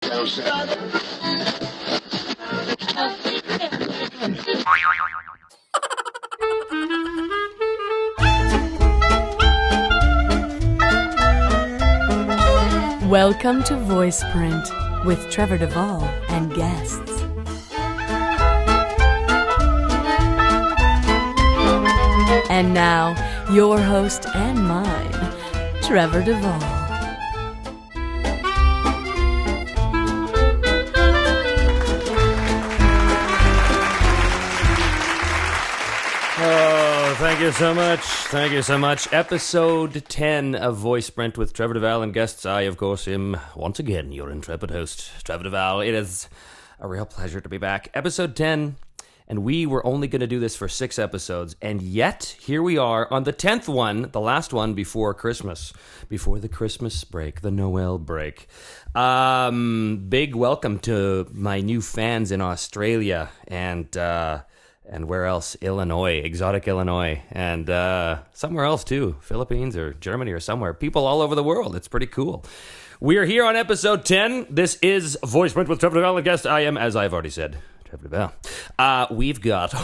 Welcome to Voiceprint with Trevor Devall and Guests. And now, your host and mine, Trevor Devall. Oh, thank you so much. Thank you so much. Episode 10 of Voiceprint with Trevor Devall and Guests. I, of course, am once again your intrepid host, Trevor Devall. It is a real pleasure to be back. Episode 10, and we were only going to do this for 6 episodes, and yet here we are on the 10th one, the last one before Christmas, before the Christmas break, the Noel break. Big welcome to my new fans in Australia and where else? Illinois, exotic Illinois, and somewhere else too, Philippines or Germany or somewhere. People all over the world. It's pretty cool. We are here on episode 10. This is Voiceprint with Trevor Devall and Guests. I am, as I've already said, Trevor Devall. We've got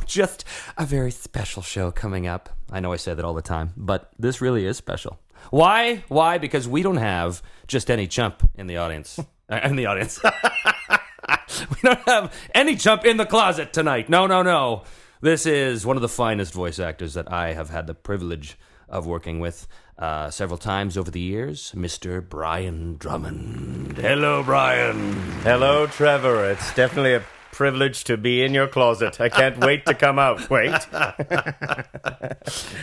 just a very special show coming up. I know I say that all the time, but this really is special. Why? Why? Because we don't have just any chump in the audience. We don't have any chump in the closet tonight. No. This is one of the finest voice actors that I have had the privilege of working with several times over the years, Mr. Brian Drummond. Hello, Brian. Hello, Trevor. It's definitely a privilege to be in your closet. I can't wait to come out. Wait.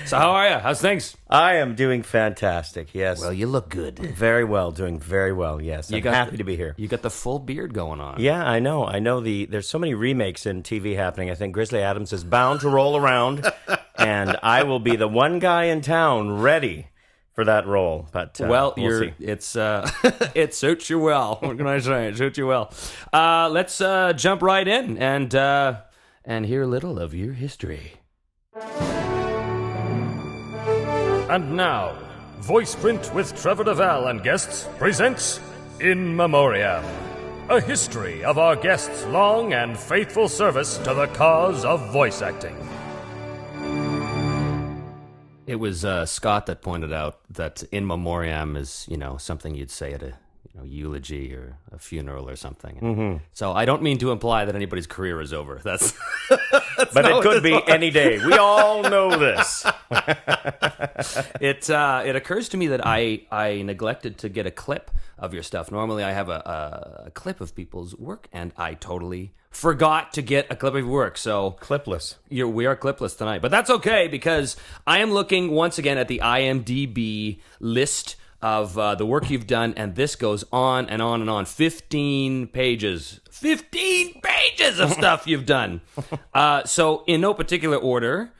So how are you? How's things? I am doing fantastic, yes. Well, you look good. Very well, doing very well, yes. I'm happy to be here. You got the full beard going on. Yeah, I know. There's so many remakes in TV happening. I think Grizzly Adams is bound to roll around, and I will be the one guy in town ready for that role, but we'll see. It suits you well. What can I say? It suits you well. Let's jump right in and hear a little of your history. And now, Voiceprint with Trevor Devall and Guests presents In Memoriam, a history of our guests' long and faithful service to the cause of voice acting. It was Scott that pointed out that in memoriam is, something you'd say at a eulogy or a funeral or something. Mm-hmm. So I don't mean to imply that anybody's career is over. That's but it could be any day. We all know this. It occurs to me that I neglected to get a clip of your stuff. Normally I have a clip of people's work, and I totally forgot to get a clip of your work. So clipless. We are clipless tonight, but that's okay because I am looking once again at the IMDb list of the work you've done, and this goes on and on and on. 15 pages of stuff you've done. So in no particular order,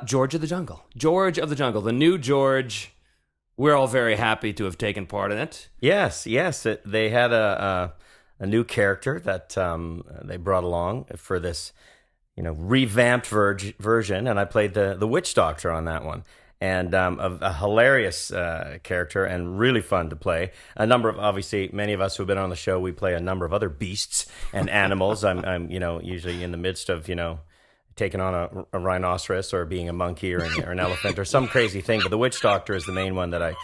George of the Jungle, the new George. We're all very happy to have taken part in it. Yes. They had a new character that they brought along for this, revamped version, and I played the witch doctor on that one. And a hilarious character and really fun to play. Obviously, many of us who've been on the show, we play a number of other beasts and animals. I'm usually in the midst of, taking on a rhinoceros or being a monkey or an elephant or some crazy thing. But the witch doctor is the main one that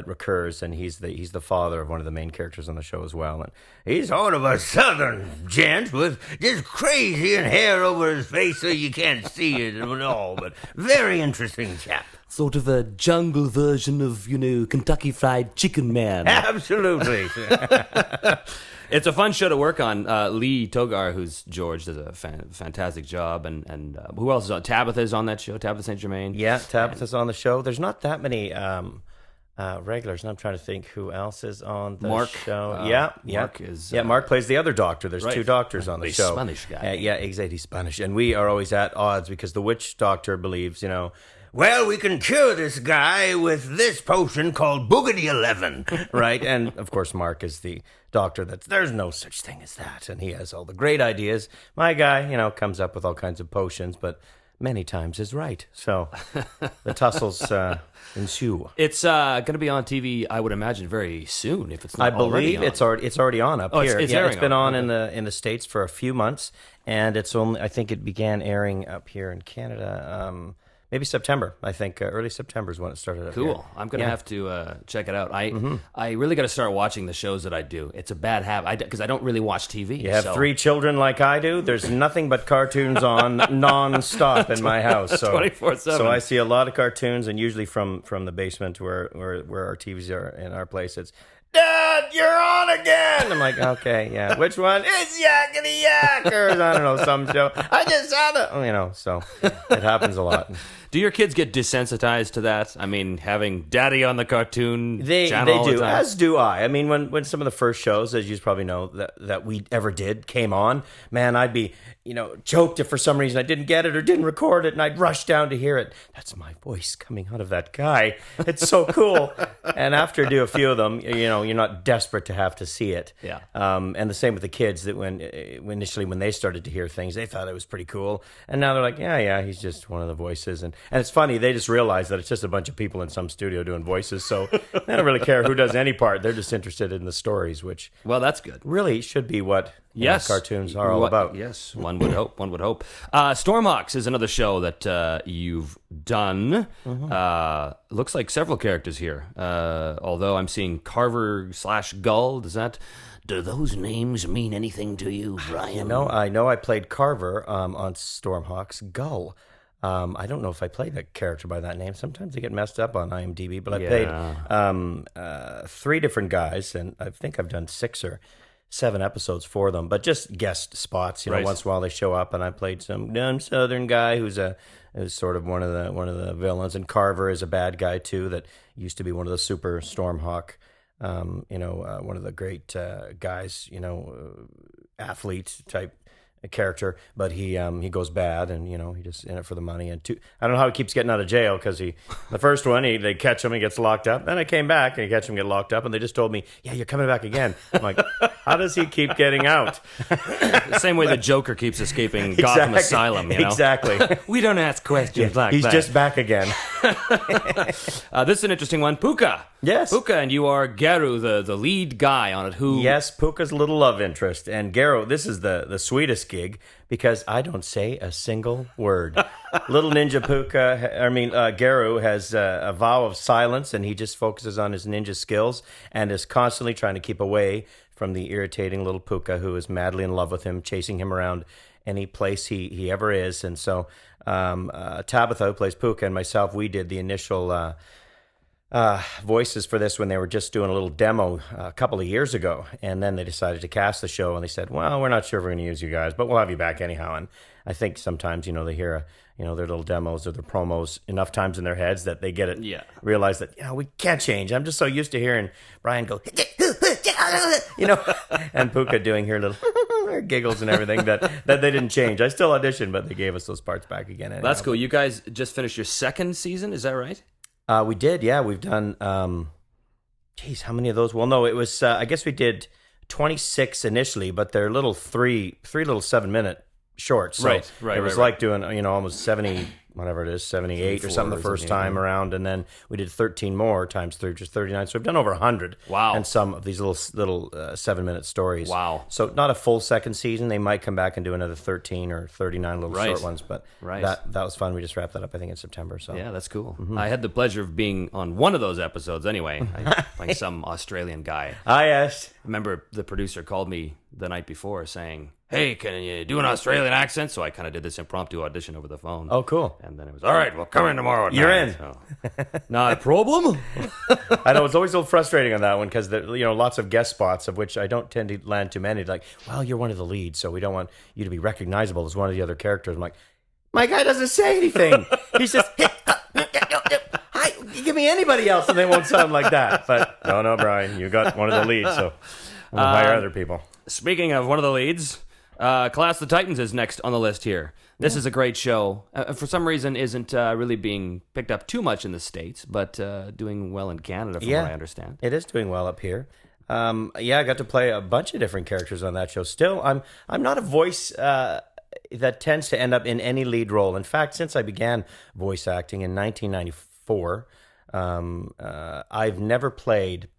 recurs, and he's the father of one of the main characters on the show as well. And he's sort of a southern gent with just crazy and hair over his face so you can't see it at all, but very interesting chap. Sort of a jungle version of, Kentucky Fried Chicken Man. Absolutely. It's a fun show to work on. Lee Togar, who's George, does a fantastic job. And who else is on? Tabitha's on that show, Tabitha St. Germain. Yeah, Tabitha's on the show. There's not that many regulars, and I'm trying to think who else is on the show. Mark plays the other doctor. There's 2 doctors on the show. Spanish guy. Exactly, Spanish. And we are always at odds because the witch doctor believes, well, we can cure this guy with this potion called Boogity 11, right? And, of course, Mark is the doctor there's no such thing as that, and he has all the great ideas. My guy, comes up with all kinds of potions, but many times is right. So the tussles ensue. It's going to be on TV, I would imagine, very soon. If it's not I believe already on. it's already on up here. It's yeah, airing it's been on okay. in the States for a few months, and it's only I think it began airing up here in Canada. Maybe September. I think early September is when it started. Up Cool. here. I'm going to have to check it out. I really got to start watching the shows that I do. It's a bad habit because I don't really watch TV. You have 3 children like I do. There's nothing but cartoons on non-stop in my house. So 24/7. So I see a lot of cartoons, and usually from the basement where our TVs are in our place. It's Dad, you're on again. I'm like, okay, yeah. Which one? It's Yakety Yak, or I don't know, some show. I just had it, so it happens a lot. Do your kids get desensitized to that? I mean, having Daddy on the cartoon They channel all do, the time? as do I. I mean, when some of the first shows, as you probably know, that we ever did came on, man, I'd be, choked if for some reason I didn't get it or didn't record it, and I'd rush down to hear it. That's my voice coming out of that guy. It's so cool. And after I do a few of them, you're not desperate to have to see it. Yeah. And the same with the kids that when initially when they started to hear things, they thought it was pretty cool, and now they're like, yeah, he's just one of the voices, and it's funny, they just realize that it's just a bunch of people in some studio doing voices, so they don't really care who does any part. They're just interested in the stories, which Well, that's good. really should be what Yes, cartoons are all about. Yes, one would hope. One would hope. Stormhawks is another show that you've done. Looks like several characters here. Although I'm seeing Carver/Gull. Do those names mean anything to you, Brian? I know I played Carver on Stormhawks. Gull. I don't know if I played a character by that name. Sometimes they get messed up on IMDb, but I played 3 different guys, and I think I've done 6 or 7 episodes for them, but just guest spots. Right. Once in a while they show up, and I played some dumb Southern guy who's sort of one of the villains, and Carver is a bad guy too that used to be one of the super Stormhawk. One of the great guys, athlete type character, but he goes bad, and he just in it for the money. And I don't know how he keeps getting out of jail, because the first one they catch him, he gets locked up. Then I came back and he catch him, get locked up, and they just told me, yeah, you're coming back again. I'm like, how does he keep getting out? The same way the Joker keeps escaping Gotham Asylum. Exactly. We don't ask questions like He's that. just back again. This is an interesting one. Puka. Yes. Puka, and you are Garu, the lead guy on it. Yes, Puka's little love interest. And Garo, this is the sweetest gig, because I don't say a single word. Little ninja Garo has a vow of silence, and he just focuses on his ninja skills and is constantly trying to keep away from the irritating little Puka, who is madly in love with him, chasing him around any place he ever is. And so Tabitha, who plays Puka, and myself, we did the initial voices for this when they were just doing a little demo a couple of years ago, and then they decided to cast the show, and they said, well, we're not sure if we're going to use you guys, but we'll have you back anyhow. And I think sometimes they hear their little demos or their promos enough times in their heads that they get it, realize that we can't change. I'm just so used to hearing Brian go and Puka doing her little giggles and everything that they didn't change. I still auditioned, but they gave us those parts back again anyhow. That's cool. You guys just finished your 2nd season, is that right? We did, yeah. We've done, how many of those? Well, no, it was, I guess we did 26 initially, but they're little three little 7-minute shorts. So right. It was like doing, almost 70, whatever it is, 78 or something the first time around. And then we did 13 more times 3, which is 39. So we've done over 100. Wow. And some of these little 7-minute stories. Wow. So not a full 2nd season. They might come back and do another 13 or 39 little short ones. But that was fun. We just wrapped that up, I think, in September. So yeah, that's cool. I had the pleasure of being on one of those episodes anyway, playing some Australian guy. Ah, yes. Remember the producer called me the night before saying, hey, can you do an Australian accent? So I kind of did this impromptu audition over the phone. Oh, cool. And then it was, all right, well, come in tomorrow. You're in. So, not a problem. I know, it's always a little frustrating on that one, because lots of guest spots, of which I don't tend to land too many. Like, well, you're one of the leads, so we don't want you to be recognizable as one of the other characters. I'm like, my guy doesn't say anything. He's just, hi, give me anybody else and they won't sound like that. But no, Brian, you got one of the leads, so we'll hire other people. Speaking of one of the leads, Class of the Titans is next on the list here. This is a great show. For some reason, isn't really being picked up too much in the States, but doing well in Canada, from what I understand. It is doing well up here. I got to play a bunch of different characters on that show. Still, I'm not a voice that tends to end up in any lead role. In fact, since I began voice acting in 1994, I've never played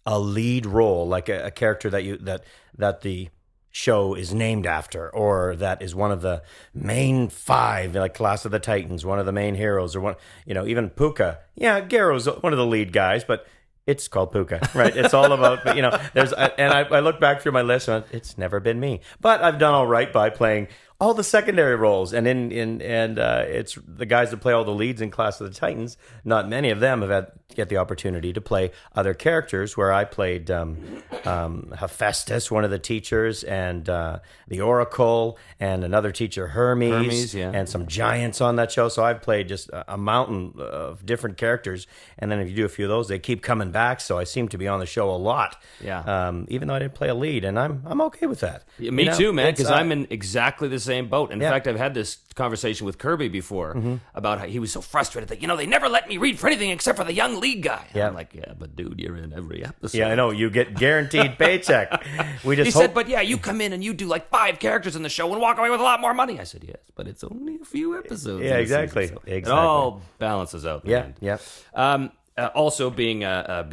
a lead role, like a character that the show is named after, or that is one of the main five, like Class of the Titans, one of the main heroes, or one, even Puka. Yeah, Garrow's one of the lead guys, but it's called Puka, right? It's all about, I look back through my list and it's never been me, but I've done all right by playing all the secondary roles, and it's the guys that play all the leads in Class of the Titans. Not many of them have get the opportunity to play other characters. Where I played Hephaestus, one of the teachers, and the Oracle, and another teacher, Hermes, and some giants on that show. So I've played just a mountain of different characters, and then if you do a few of those, they keep coming back. So I seem to be on the show a lot. Yeah. Even though I didn't play a lead, and I'm okay with that. Yeah, me too, man. Because I'm in exactly the same boat. In fact, I've had this conversation with Kirby before about how he was so frustrated that they never let me read for anything except for the young lead guy. And I'm like, yeah, but dude, you're in every episode. Yeah, I know, you get guaranteed paycheck. He said, but yeah, you come in and you do like 5 characters in the show and walk away with a lot more money. I said, yes, but it's only a few episodes. Yeah, exactly. Season, so it all balances out. Yeah, man. Also, being a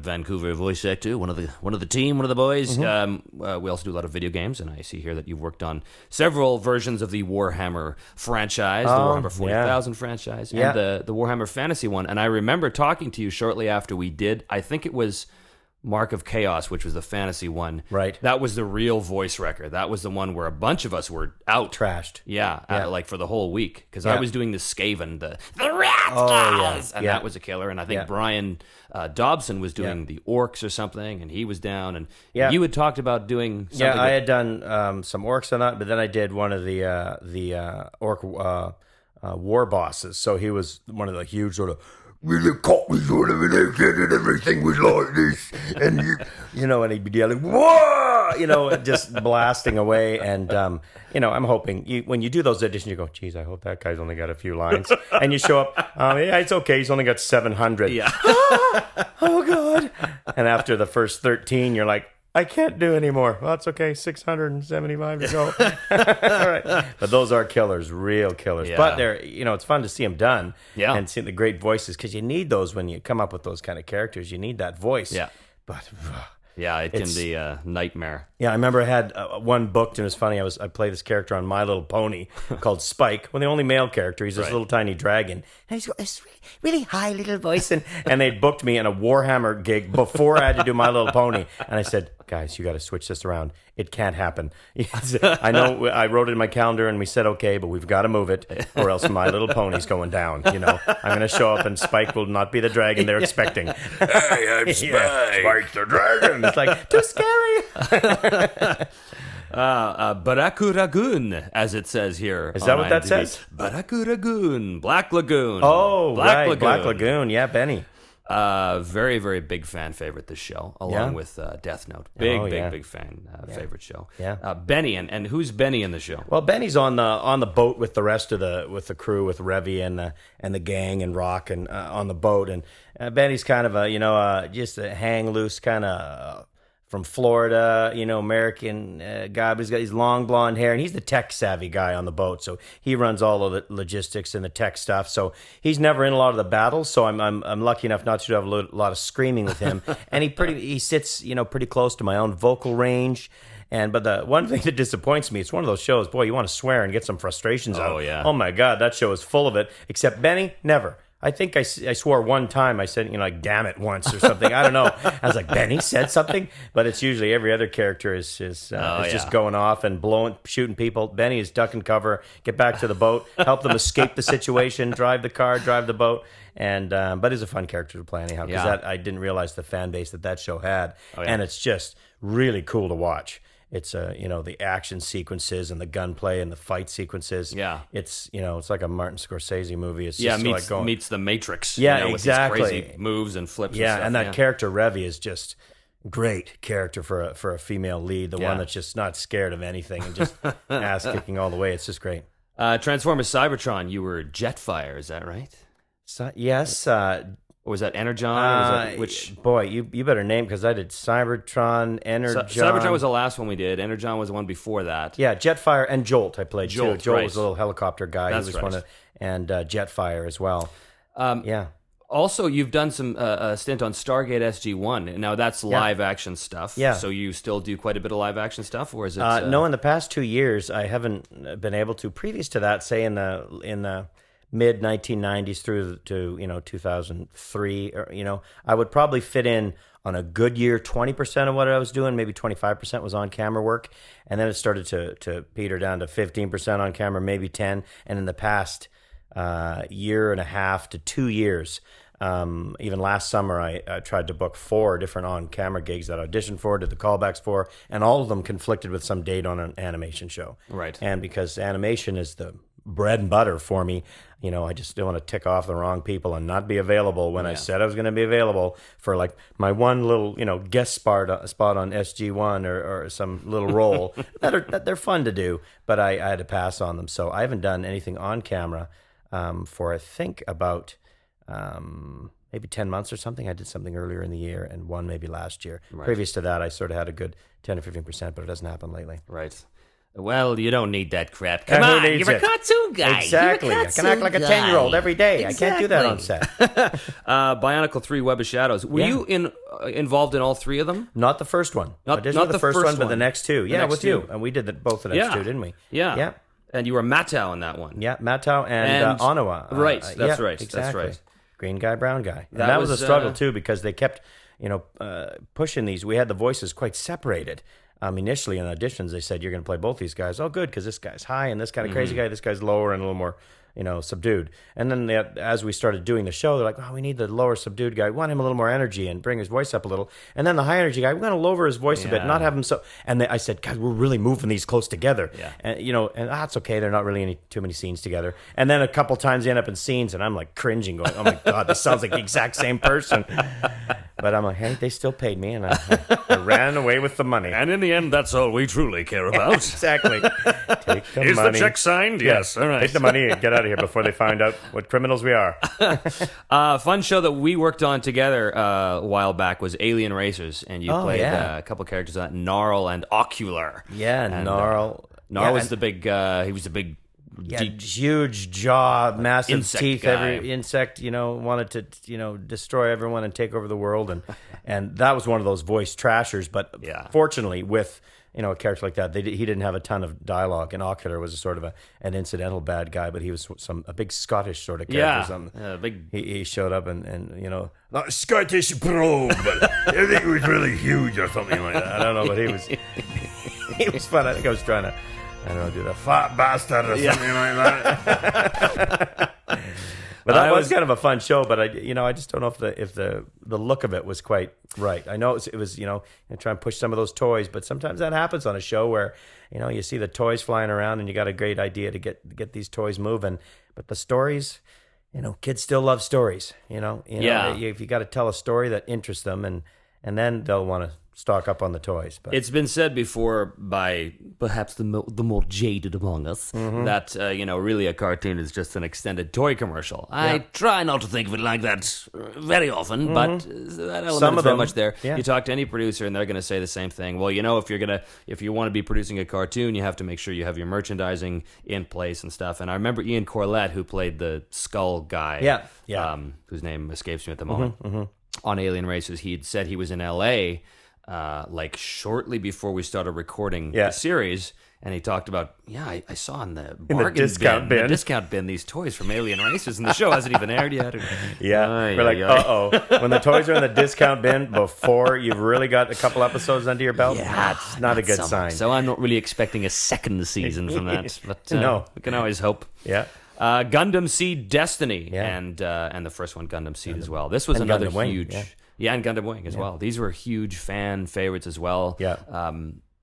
Vancouver voice actor, one of the team, one of the boys, we also do a lot of video games, and I see here that you've worked on several versions of the Warhammer franchise, the Warhammer 40,000 franchise, and the Warhammer Fantasy one. And I remember talking to you shortly after we did. I think it was Mark of Chaos, which was the fantasy one. Right. That was the real voice record. That was the one where a bunch of us were out. Trashed. Yeah. Like for the whole week. Because I was doing the Skaven, the Rascals! And that was a killer. And I think Brian Dobson was doing the Orcs or something, and he was down. And you had talked about doing something. Yeah, I had done some Orcs on that, but then I did one of the Orc war bosses. So he was one of the huge sort of, really caught me sort of, and everything was like this, and and he'd be yelling, whoa, just blasting away. And I'm hoping when you do those auditions, you go, geez, I hope that guy's only got a few lines, and you show up, yeah, it's okay, he's only got 700. Yeah. Oh god. And after the first 13, you're like, I can't do anymore. Well, it's okay. 675 to go. All right. But those are killers, real killers. Yeah. But they're, it's fun to see them done. Yeah. And see the great voices, because you need those when you come up with those kind of characters. You need that voice. Yeah. But yeah, it can be a nightmare. Yeah, I remember I had one booked, and it was funny. I played this character on My Little Pony called Spike. Well, the only male character. He's this little tiny dragon. And he's got this really high little voice. And they booked me in a Warhammer gig before I had to do My Little Pony. And I said, guys, you got to switch this around. It can't happen. I know I wrote it in my calendar, and we said, okay, but we've got to move it, or else My Little Pony's going down. I'm going to show up, and Spike will not be the dragon they're expecting. Hey, I'm Spike. Spike the dragon. It's like, too scary. Baraku Ragoon, as it says here. Is that what that says? Baraku Ragoon, Black Lagoon. Oh, Black Lagoon. Black Lagoon. Yeah, Benny. Very, very big fan favorite, this show, along with Death Note. Big fan favorite show. Yeah. Benny, and who's Benny in the show? Well, Benny's on the boat with the rest of the crew, with Revy and the gang and Rock, and on the boat. And Benny's kind of just a hang loose kind of from Florida, American guy, but he's got his long blonde hair, and he's the tech savvy guy on the boat. So he runs all of the logistics and the tech stuff. So he's never in a lot of the battles. So I'm lucky enough not to have a lot of screaming with him, and he sits pretty close to my own vocal range. But the one thing that disappoints me, it's one of those shows, boy, you want to swear and get some frustrations out. Oh yeah. Oh my God, that show is full of it. Except Benny, never. I think I swore one time. I said, like, damn it once or something. I don't know. I was like, Benny said something? But it's usually every other character is just going off and shooting people. Benny is duck and cover, get back to the boat, help them escape the situation, drive the car, drive the boat. And but he's a fun character to play anyhow, because I didn't realize the fan base that show had. Oh, yeah. And it's just really cool to watch. It's the action sequences and the gunplay and the fight sequences. Yeah, it's it's like a Martin Scorsese movie. It's just meets the Matrix. Yeah, with exactly. These crazy moves and flips. Yeah, and stuff. And that character Revy is just great character for a female lead. The one that's just not scared of anything and just ass kicking all the way. It's just great. Transformers Cybertron. You were Jetfire, is that right? So, yes. Or was that Energon? Or was that, which boy, you better name, because I did Cybertron, Energon. Cybertron was the last one we did. Energon was the one before that. Yeah, Jetfire and Jolt I played Jolt, too. Jolt right. was a little helicopter guy. That's he was right. one of, and Jetfire as well. Yeah. Also, you've done some a stint on Stargate SG-1. Now, that's live action stuff. Yeah. So you still do quite a bit of live action stuff, or is it? No, in the past 2 years, I haven't been able to. Previous to that, say in the mid 1990s through to 2003, or I would probably fit in on a good year 20% of what I was doing. Maybe 25% was on camera work, and then it started to peter down to 15% on camera, maybe 10. And in the past year and a half to 2 years. Even last summer, I tried to book 4 different on-camera gigs that I auditioned for, did the callbacks for, and all of them conflicted with some date on an animation show. Right. And because animation is the bread and butter for me, I just don't want to tick off the wrong people and not be available when I said I was going to be available for like my one little, guest spot on SG-1 or some little role that they're fun to do, but I had to pass on them. So I haven't done anything on camera for I think about maybe 10 months or something. I did something earlier in the year and one maybe last year. Right. Previous to that, I sort of had a good 10 or 15%, but it doesn't happen lately. Right. Well, you don't need that crap. Come Who on, needs you're it? a cartoon guy. Exactly. You're a I can act like a cartoon 10-year-old guy. every day. Exactly. I can't do that on set. Bionicle 3 Web of Shadows. Were you involved in all 3 of them? Not the first one. Not I did the the first first one, but one. the next 2. Yeah, next with 2. you. And we did both the next 2, didn't we? Yeah. Yeah. And you were Matau in that one. Yeah, Matau and Onawa. Right, that's right, Exactly. that's right. Green guy, brown guy. And That that was a was, struggle, too, because they kept, pushing these. We had the voices quite separated. Initially in auditions, they said, you're going to play both these guys. Oh, good, because this guy's high and this kind of crazy guy, this guy's lower and a little more, subdued. And then as we started doing the show, they're like, we need the lower subdued guy. We want him a little more energy and bring his voice up a little. And then the high energy guy, we want to lower his voice a bit, not have him so. And I said, guys, we're really moving these close together. Yeah. And, and that's okay. They're not really too many scenes together. And then a couple times they end up in scenes and I'm like cringing, going, oh my God, this sounds like the exact same person. But I'm like, hey, they still paid me, and I ran away with the money. And in the end, that's all we truly care about. Exactly. Take the Is money. the check signed? Yes. All right. Take the money and get out of here before they find out what criminals we are. Fun show that we worked on together a while back was Alien Racers, and you played a couple characters on it, Gnarl and Ocular. Yeah, and, Gnarl. Gnarl was the big. He was the big. Huge jaw, massive insect teeth. guy. Every insect, wanted to, destroy everyone and take over the world, and that was one of those voice trashers. But fortunately, with a character like that, he didn't have a ton of dialogue. And Ocular was a sort of an incidental bad guy, but he was a big Scottish sort of character. Big. He showed up and not Scottish bro, but I think he was really huge or something like that. I don't know, but he was fun. I think I was trying to, do the fat bastard or something like that. But that was kind of a fun show. But I just don't know if the look of it was quite right. I know it was try and push some of those toys, but sometimes that happens on a show where you see the toys flying around and you got a great idea to get these toys moving, but the stories. Kids still love stories. If you got to tell a story that interests them, and then they'll want to stock up on the toys. But it's been said before by perhaps the more jaded among us that really a cartoon is just an extended toy commercial. I try not to think of it like that very often, but that element is very much there. Yeah. You talk to any producer and they're going to say the same thing. Well, if you want to be producing a cartoon, you have to make sure you have your merchandising in place and stuff. And I remember Ian Corlett, who played the skull guy, whose name escapes me at the moment, on Alien Racers. He'd said he was in L.A. Shortly before we started recording the series, and he talked about, I saw in the discount bin these toys from Alien Racers, and the show hasn't even aired yet. We're like, uh-oh. When the toys are in the discount bin before you've really got a couple episodes under your belt, that's not a good sign. So I'm not really expecting a second season from that, but no. We can always hope. Yeah. Gundam Seed Destiny, and the first one, Gundam Seed, as well. This was another huge... Yeah, and Gundam Wing as well. These were huge fan favorites as well. Yeah.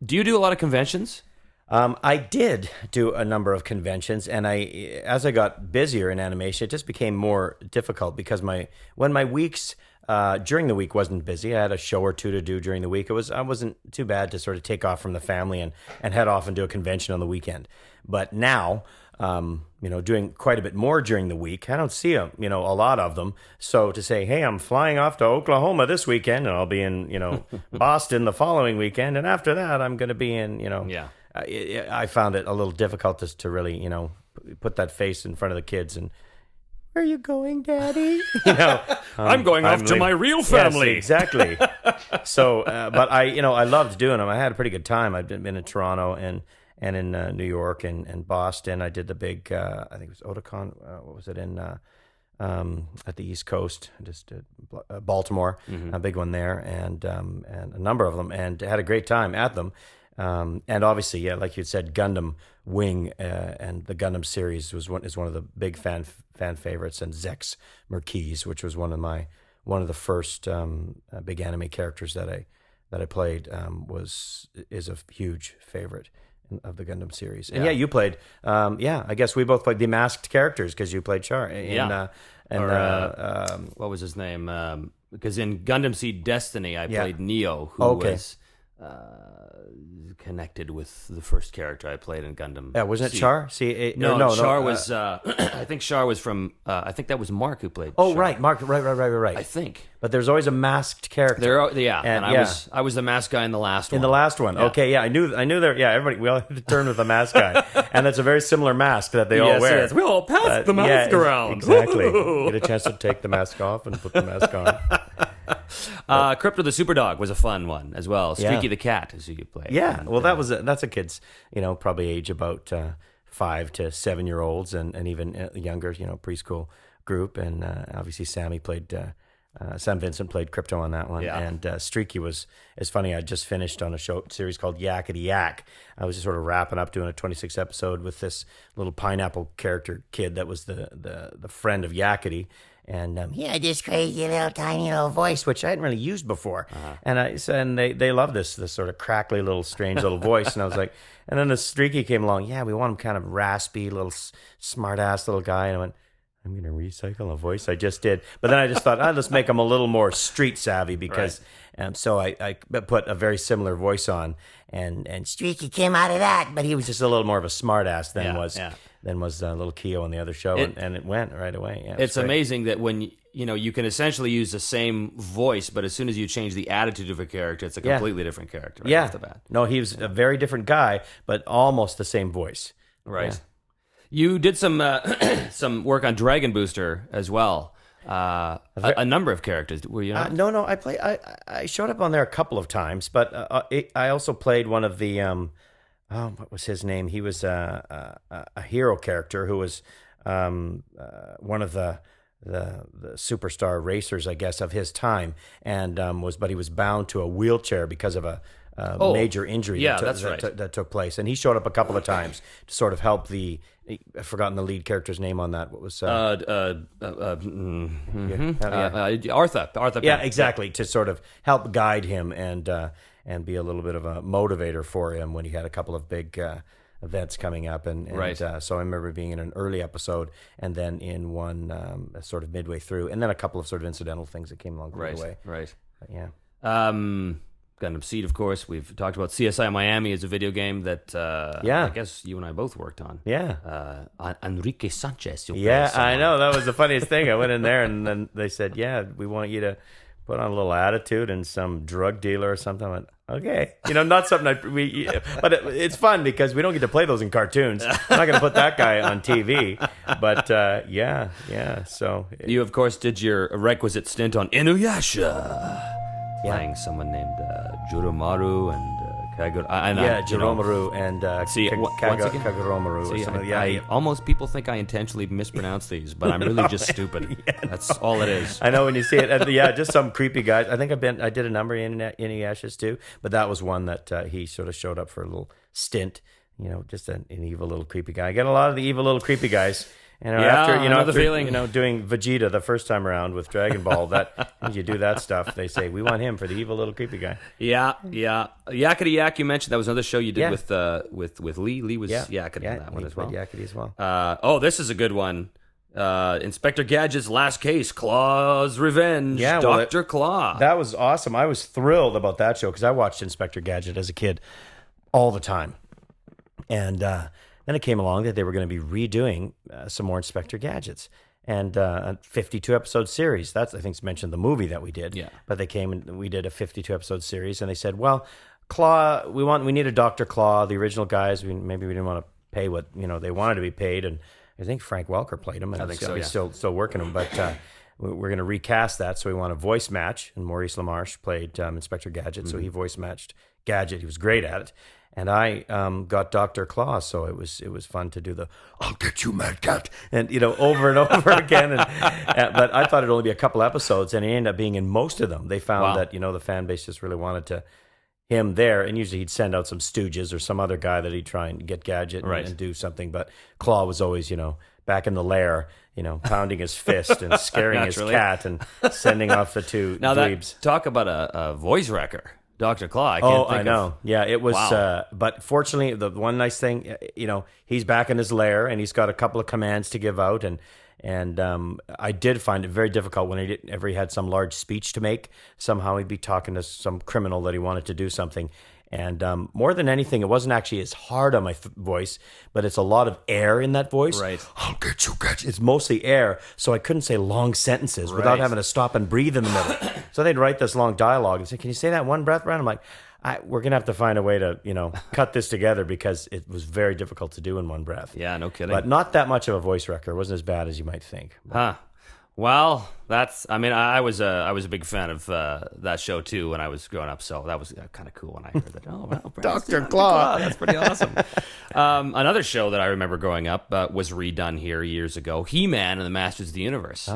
Do you do a lot of conventions? I did do a number of conventions, and as I got busier in animation, it just became more difficult because when my weeks during the week wasn't busy. I had a show or two to do during the week. I wasn't too bad to sort of take off from the family and head off and do a convention on the weekend. But now, doing quite a bit more during the week, I don't see them, a lot of them. So to say, hey, I'm flying off to Oklahoma this weekend, and I'll be in, Boston the following weekend, and after that, I'm going to be in, I found it a little difficult to really, put that face in front of the kids and, where are you going, Daddy? I'm going off to my real family. Yes, exactly. So, but I loved doing them. I had a pretty good time. I've been in Toronto and in New York and Boston. I did the big, I think it was Otakon. What was it in at the East Coast? Just Baltimore, a big one there, and a number of them, and had a great time at them. And obviously, yeah, like you said, Gundam Wing and the Gundam series is one of the big fan favorites, and Zex Merquise, which was one of the first big anime characters that I played, is a huge favorite of the Gundam series. And you played, I guess we both played the masked characters because you played Char. What was his name? Because in Gundam Seed Destiny, I played Neo, who was connected with the first character I played in Gundam. Yeah, wasn't it Char? No, Char was. I think Char was from. I think that was Mark who played. Oh, Char. right, Mark. Right. I think. But there's always a masked character. I was the masked guy in the last one. In the last one, okay, yeah, I knew there. Yeah, everybody, we all had to turn with the masked guy, and that's a very similar mask that they all wear. Yes, we all passed the mask around. Exactly. Get a chance to take the mask off and put the mask on. Crypto the Superdog was a fun one as well. Streaky the Cat is who you play. Yeah, and, well, that's a kid's, probably age about 5 to 7 year olds and even younger, preschool group. And obviously Sam Vincent played Crypto on that one. Yeah. And Streaky is funny. I just finished on a series called Yakety Yak. I was just sort of wrapping up doing a 26 episode with this little pineapple character kid that was the friend of Yakety. And this crazy little tiny little voice, which I hadn't really used before. Uh-huh. And they love this sort of crackly little strange little voice. And I was like, and then the Streaky came along. Yeah, we want him kind of raspy, little smart ass little guy. And I went, I'm going to recycle a voice I just did. But then I just thought, let's make him a little more street savvy because, so I put a very similar voice on, and Streaky came out of that, but he was just a little more of a smart ass than was little Keo on the other show, and it went right away. Yeah, it's amazing that when you can essentially use the same voice, but as soon as you change the attitude of a character, it's a completely different character right off the bat. No, he was a very different guy, but almost the same voice. Right. Yeah. You did some some work on Dragon Booster as well. A number of characters, were you not? No. I showed up on there a couple of times, but I also played one of the. What was his name? He was a hero character who was one of the superstar racers, I guess, of his time, and he was bound to a wheelchair because of a major injury that took place. And he showed up a couple of times to sort of help I've forgotten the lead character's name on that. What was Artha? Yeah, exactly. To sort of help guide him and be a little bit of a motivator for him when he had a couple of big events coming up. And so I remember being in an early episode and then in one sort of midway through, and then a couple of sort of incidental things that came along the way. Right. But, yeah. Gundam Seed, of course. We've talked about CSI Miami as a video game that I guess you and I both worked on. Yeah. Enrique Sanchez. I know. That was the funniest thing. I went in there and then they said, we want you to put on a little attitude and some drug dealer or something. I went, okay. Not something but it's fun because we don't get to play those in cartoons. I'm not going to put that guy on TV. But yeah. So you, of course, did your requisite stint on Inuyasha. Playing someone named Juromaru and Kagura. Juromaru and Kaguramaru. Almost people think I intentionally mispronounce these, but I'm really just stupid. That's all it is. I know when you see it. Just some creepy guys. I think I did a number in Inuyasha's too, but that was one that he sort of showed up for a little stint. Just an evil little creepy guy. I get a lot of the evil little creepy guys. And after feeling, doing Vegeta the first time around with Dragon Ball, that when you do that stuff, they say we want him for the evil little creepy guy. Yeah. Yakety Yak, you mentioned that was another show you did with Lee. Lee was Yakety in that one as well. Yakety as well. This is a good one. Inspector Gadget's Last Case, Claw's Revenge, Yeah, well, Dr. Claw. That was awesome. I was thrilled about that show because I watched Inspector Gadget as a kid all the time. And then it came along that they were going to be redoing some more Inspector Gadgets. And a 52-episode series. That's, I think, it's mentioned the movie that we did. Yeah. But they came and we did a 52-episode series, and they said, well, Claw, we need a Dr. Claw. The original guys, maybe we didn't want to pay what they wanted to be paid, and I think Frank Welker played him. And I think so, he's yeah. still working him, but we're going to recast that. So we want a voice match, and Maurice LaMarche played Inspector Gadget, so he voice matched Gadget. He was great at it. And I got Dr. Claw, so it was fun to do the "I'll get you, mad cat," and over and over again. But I thought it'd only be a couple episodes, and he ended up being in most of them. They found that the fan base just really wanted him there, and usually he'd send out some stooges or some other guy that he'd try and get Gadget and do something. But Claw was always back in the lair, pounding his fist and scaring his cat and sending off the two dweebs. Talk about a voice wrecker. Dr. Claw. I know. Yeah, it was. Wow. But fortunately, the one nice thing, he's back in his lair and he's got a couple of commands to give out, and I did find it very difficult whenever he had some large speech to make. Somehow he'd be talking to some criminal that he wanted to do something. And more than anything, it wasn't actually as hard on my voice, but it's a lot of air in that voice. Right. I'll get you, Gadget. It's mostly air, so I couldn't say long sentences without having to stop and breathe in the middle. So they'd write this long dialogue and say, "Can you say that one breath, Brad?" I'm like, we're going to have to find a way to, cut this together because it was very difficult to do in one breath. Yeah, no kidding. But not that much of a voice wrecker. It wasn't as bad as you might think. Huh. Well, I was a big fan of that show too when I was growing up, so that was kind of cool when I heard that. Oh, wow, Dr. Claw. That's pretty awesome. Another show that I remember growing up was redone here years ago, He-Man and the Masters of the Universe,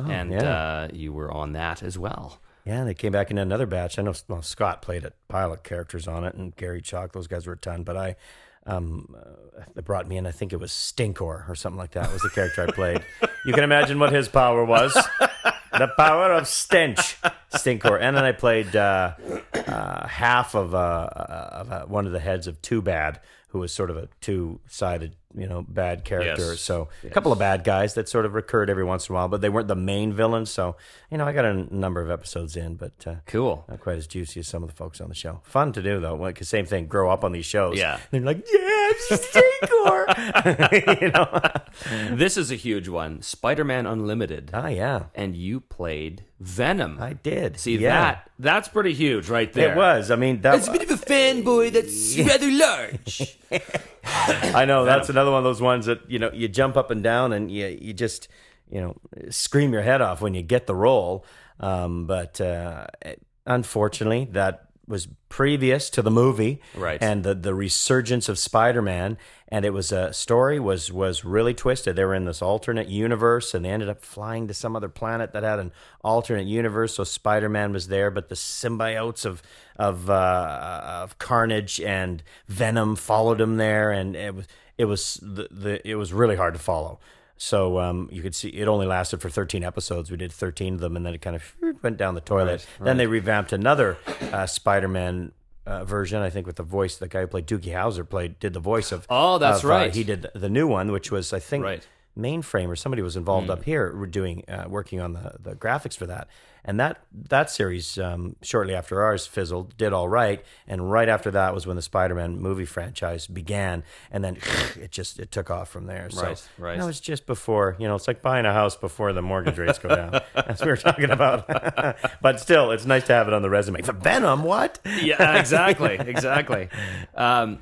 you were on that as well. Yeah, they came back in another batch. I know Scott played pilot characters on it, and Gary Chalk, those guys were a ton, but they brought me in, I think it was Stinkor or something like that was the character I played. You can imagine what his power was. The power of stench. Stinkor. And then I played half of one of the heads of Too Bad, who was sort of a two-sided, bad character. Yes. So a couple of bad guys that sort of recurred every once in a while, but they weren't the main villains. So, I got a number of episodes in, but cool. Not quite as juicy as some of the folks on the show. Fun to do, though. Like, same thing, grow up on these shows. Yeah. And they're like, yeah, Stinkor. This is a huge one. Spider-Man Unlimited. Oh, yeah. And you played Venom. I did. See, that's pretty huge right there. It was. I mean, that's a bit of a fanboy that's rather large. I know. That's another one of those ones that, you jump up and down and you just, scream your head off when you get the role. But unfortunately, that was previous to the movie. Right. And the resurgence of Spider-Man. And it was story was really twisted. They were in this alternate universe, and they ended up flying to some other planet that had an alternate universe. So Spider-Man was there, but the symbiotes of Carnage and Venom followed him there, and it was really hard to follow. So you could see it only lasted for 13 episodes. We did 13 of them, and then it kind of went down the toilet. Right. Then they revamped another Spider-Man version, I think, with the voice. The guy who played Doogie Howser did the voice of. Oh, that's right. He did the new one, which was, I think, Mainframe or somebody was involved up here working on the graphics for that. And that series, shortly after ours fizzled, did all right. And right after that was when the Spider-Man movie franchise began. And then it took off from there. So Right. that was just before, it's like buying a house before the mortgage rates go down. That's what we were talking about. But still, it's nice to have it on the resume. The Venom, what? Yeah, exactly.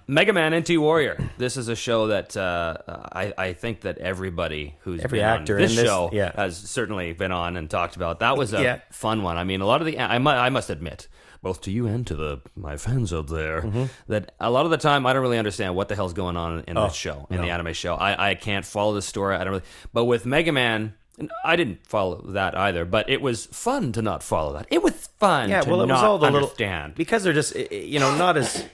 Mega Man NT Warrior. This is a show that I think that everybody who's been actor on this in this show yeah. has certainly been on and talked about. That was a fun one. I mean, a lot of I must admit, both to you and to my fans out there, that a lot of the time I don't really understand what the hell's going on in this show, in the anime show. I can't follow the story. I don't really. But with Mega Man, I didn't follow that either. But it was fun to not follow that. It was fun. Yeah, to well, it not was all the understand because they're just not as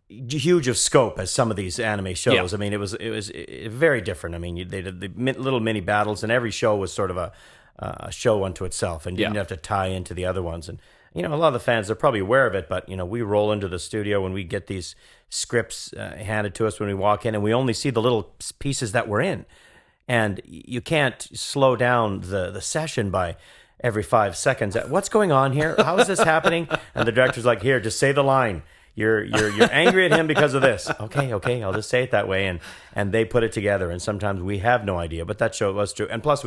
huge of scope as some of these anime shows. Yeah. I mean, it was very different. I mean, they did the little mini battles, and every show was sort of a show unto itself, and you didn't have to tie into the other ones. And a lot of the fans, they're probably aware of it, but we roll into the studio when we get these scripts handed to us when we walk in, and we only see the little pieces that we're in. and you can't slow down the session by every 5 seconds. What's going on here? How is this happening? And the director's like, here, just say the line. You're angry at him because of this. Okay, I'll just say it that way. And they put it together, and sometimes we have no idea. But that show was true. And plus,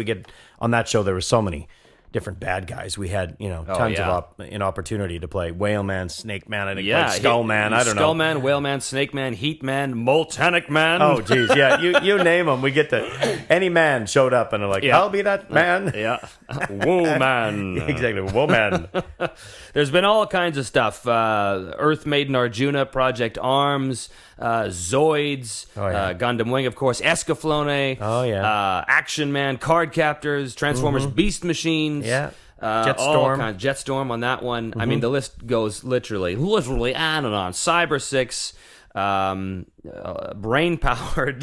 on that show, there were so many different bad guys. We had, tons of an opportunity to play Whale Man, Snake Man, I think played Skull Man, I don't know. Skull Man, Whale Man, Snake Man, Heat Man, Moltanic Man. Oh, geez, yeah, you name them. We get to, any man showed up and they're like, I'll be that man. Yeah, Woman. Exactly, Woman. There's been all kinds of stuff. Earth Maiden Arjuna, Project Arms, Zoids, Gundam Wing, of course, Escaflowne, Action Man, Card Captors, Transformers Beast Machines. Yeah. Jetstorm. Jetstorm on that one. I mean, the list goes literally on and on. Cyber 6, brain powered.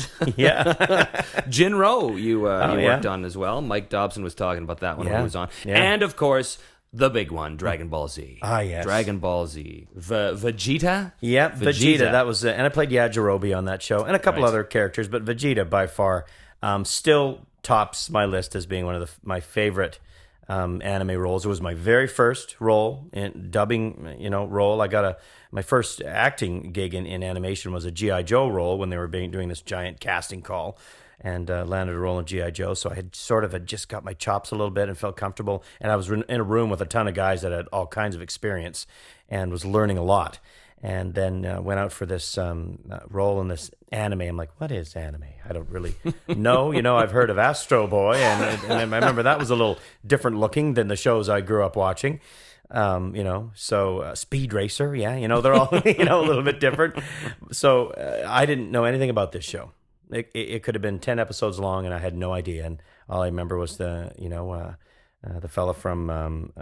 Jinro, you worked on as well. Mike Dobson was talking about that one when he was on. Yeah. And of course, the big one, Dragon Ball Z. Yes. Dragon Ball Z. Vegeta? Yeah, Vegeta. That was and I played Yajirobe on that show, and a couple other characters, but Vegeta by far still tops my list as being one of my favorite anime roles. It was my very first role in dubbing, role. I got my first acting gig in animation was a G.I. Joe role when they were doing this giant casting call, and landed a role in G.I. Joe. So I had just got my chops a little bit and felt comfortable. And I was in a room with a ton of guys that had all kinds of experience and was learning a lot. And then went out for this role in this anime. I'm like, what is anime? I don't really know. I've heard of Astro Boy, and I remember that was a little different looking than the shows I grew up watching. So Speed Racer, they're all, a little bit different. So I didn't know anything about this show. It could have been 10 episodes long, and I had no idea. And all I remember was the fella from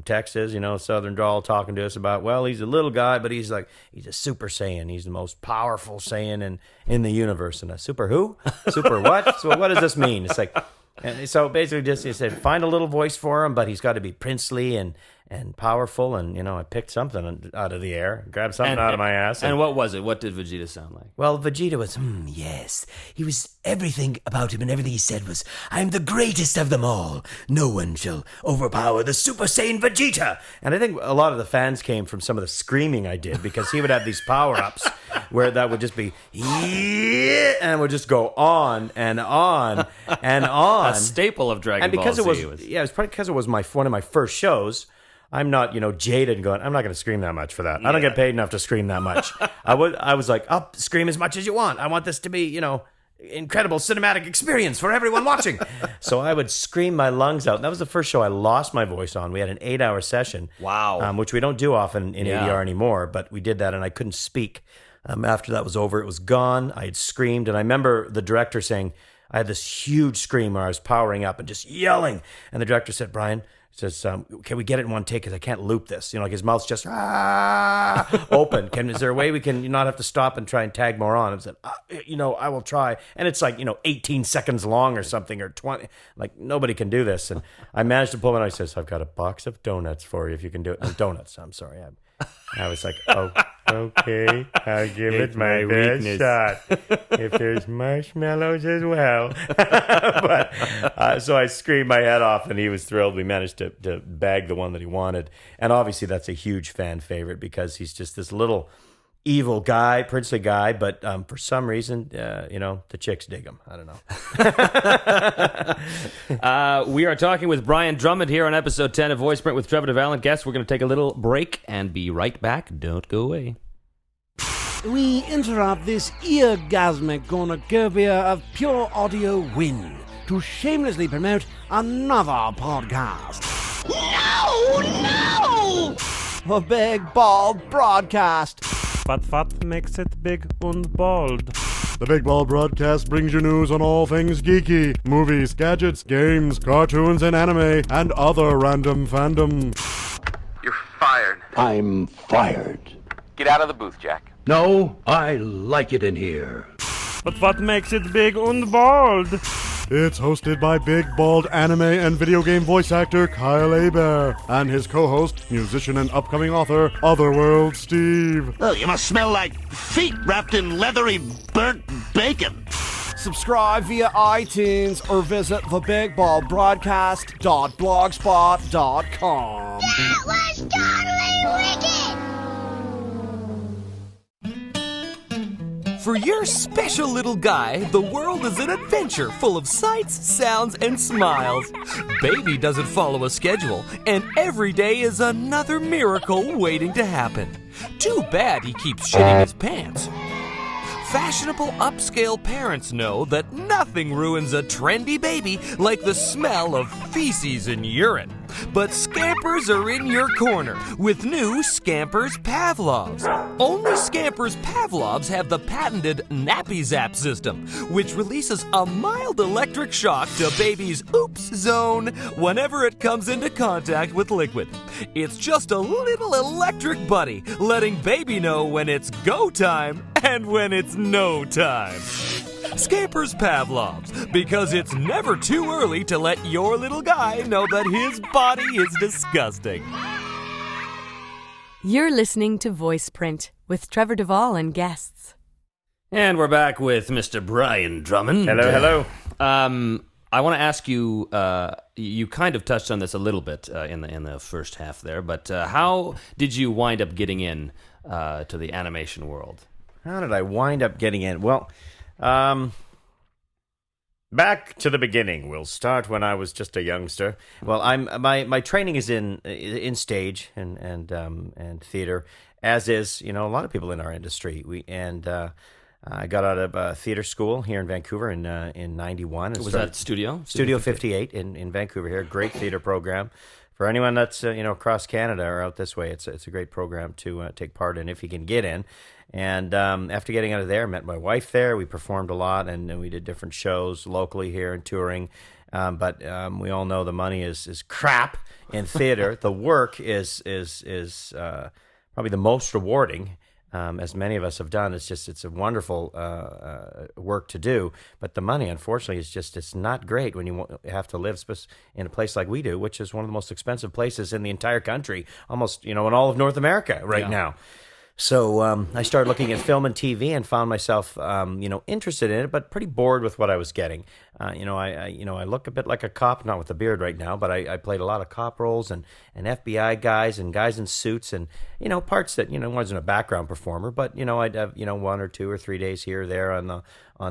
Texas, Southern drawl, talking to us about, well, he's a little guy, but he's a Super Saiyan. He's the most powerful Saiyan in the universe. And a super who? Super what? So what does this mean? It's like, and so basically he said, find a little voice for him, but he's got to be princely and powerful. And, I picked something out of the air, grabbed something out of my ass. And what was it? What did Vegeta sound like? Well, Vegeta was, yes. He was, everything about him and everything he said was, I'm the greatest of them all. No one shall overpower the Super Saiyan Vegeta. And I think a lot of the fans came from some of the screaming I did, because he would have these power-ups where that would just be, and it would just go on and on and on. A staple of Dragon Ball Z. And because it was probably because it was one of my first shows. I'm not, jaded and going, I'm not going to scream that much for that. I don't get paid enough to scream that much. I was like, I'll scream as much as you want. I want this to be, incredible cinematic experience for everyone watching. So I would scream my lungs out. And that was the first show I lost my voice on. We had an 8-hour session. Wow. Which we don't do often in ADR anymore, but we did that, and I couldn't speak. After that was over, it was gone. I had screamed, and I remember the director saying, I had this huge scream where I was powering up and just yelling. And the director said, Brian, says, can we get it in one take? Because I can't loop this. His mouth's just open. Is there a way we can not have to stop and try and tag more on? I said, I will try. And it's like, 18 seconds long or something, or 20. Like, nobody can do this. And I managed to pull it. I says, I've got a box of donuts for you if you can do it. No, donuts. I'm sorry. I was like, oh, okay, I'll give it my best shot. If there's marshmallows as well. But so I screamed my head off, and he was thrilled. We managed to bag the one that he wanted. And obviously that's a huge fan favorite, because he's just this little evil guy, princely guy, but for some reason, the chicks dig him. I don't know. We are talking with Brian Drummond here on episode 10 of Voiceprint with Trevor Devall and Guests. We're going to take a little break and be right back. Don't go away. We interrupt this eargasmic cornucopia of pure audio win to shamelessly promote another podcast. No! A big, bald broadcast. But what makes it big and bald? The Big Ball Broadcast brings you news on all things geeky, movies, gadgets, games, cartoons, and anime, and other random fandom. You're fired. I'm fired. Get out of the booth, Jack. No, I like it in here. But what makes it big and bald? It's hosted by big, bald anime and video game voice actor Kyle Hebert, and his co-host, musician and upcoming author, Otherworld Steve. Oh, you must smell like feet wrapped in leathery, burnt bacon. Subscribe via iTunes or visit thebigbaldbroadcast.blogspot.com. That was totally wicked! For your special little guy, the world is an adventure full of sights, sounds, and smiles. Baby doesn't follow a schedule, and every day is another miracle waiting to happen. Too bad he keeps shitting his pants. Fashionable upscale parents know that nothing ruins a trendy baby like the smell of feces and urine. But Scampers are in your corner with new Scampers Pavlovs. Only Scampers Pavlovs have the patented Nappy Zap system, which releases a mild electric shock to baby's oops zone whenever it comes into contact with liquid. It's just a little electric buddy letting baby know when it's go time and when it's no time. Scampers Pavlovs, because it's never too early to let your little guy know that his body is disgusting. You're listening to Voiceprint with Trevor Devall and Guests. And we're back with Mr. Brian Drummond. Hello. I want to ask you, you kind of touched on this a little bit in the first half there, but how did you wind up getting in to the animation world? How did I wind up getting in? Well, back to the beginning. We'll start when I was just a youngster. Well, my training is in stage and theater, as is a lot of people in our industry. I got out of theater school here in Vancouver in '91. Was that Studio 58 in Vancouver here? Great theater program. For anyone that's across Canada or out this way, it's a great program to take part in if you can get in. And after getting out of there, I met my wife there. We performed a lot, and we did different shows locally here and touring. But we all know the money is crap in theater. The work is probably the most rewarding, as many of us have done. It's a wonderful work to do. But the money, unfortunately, it's not great when you have to live in a place like we do, which is one of the most expensive places in the entire country, almost in all of North America right now. So I started looking at film and TV and found myself, interested in it, but pretty bored with what I was getting. I look a bit like a cop, not with a beard right now, but I played a lot of cop roles and FBI guys and guys in suits and parts that wasn't a background performer, but I'd have 1 or 2 or 3 days here or there on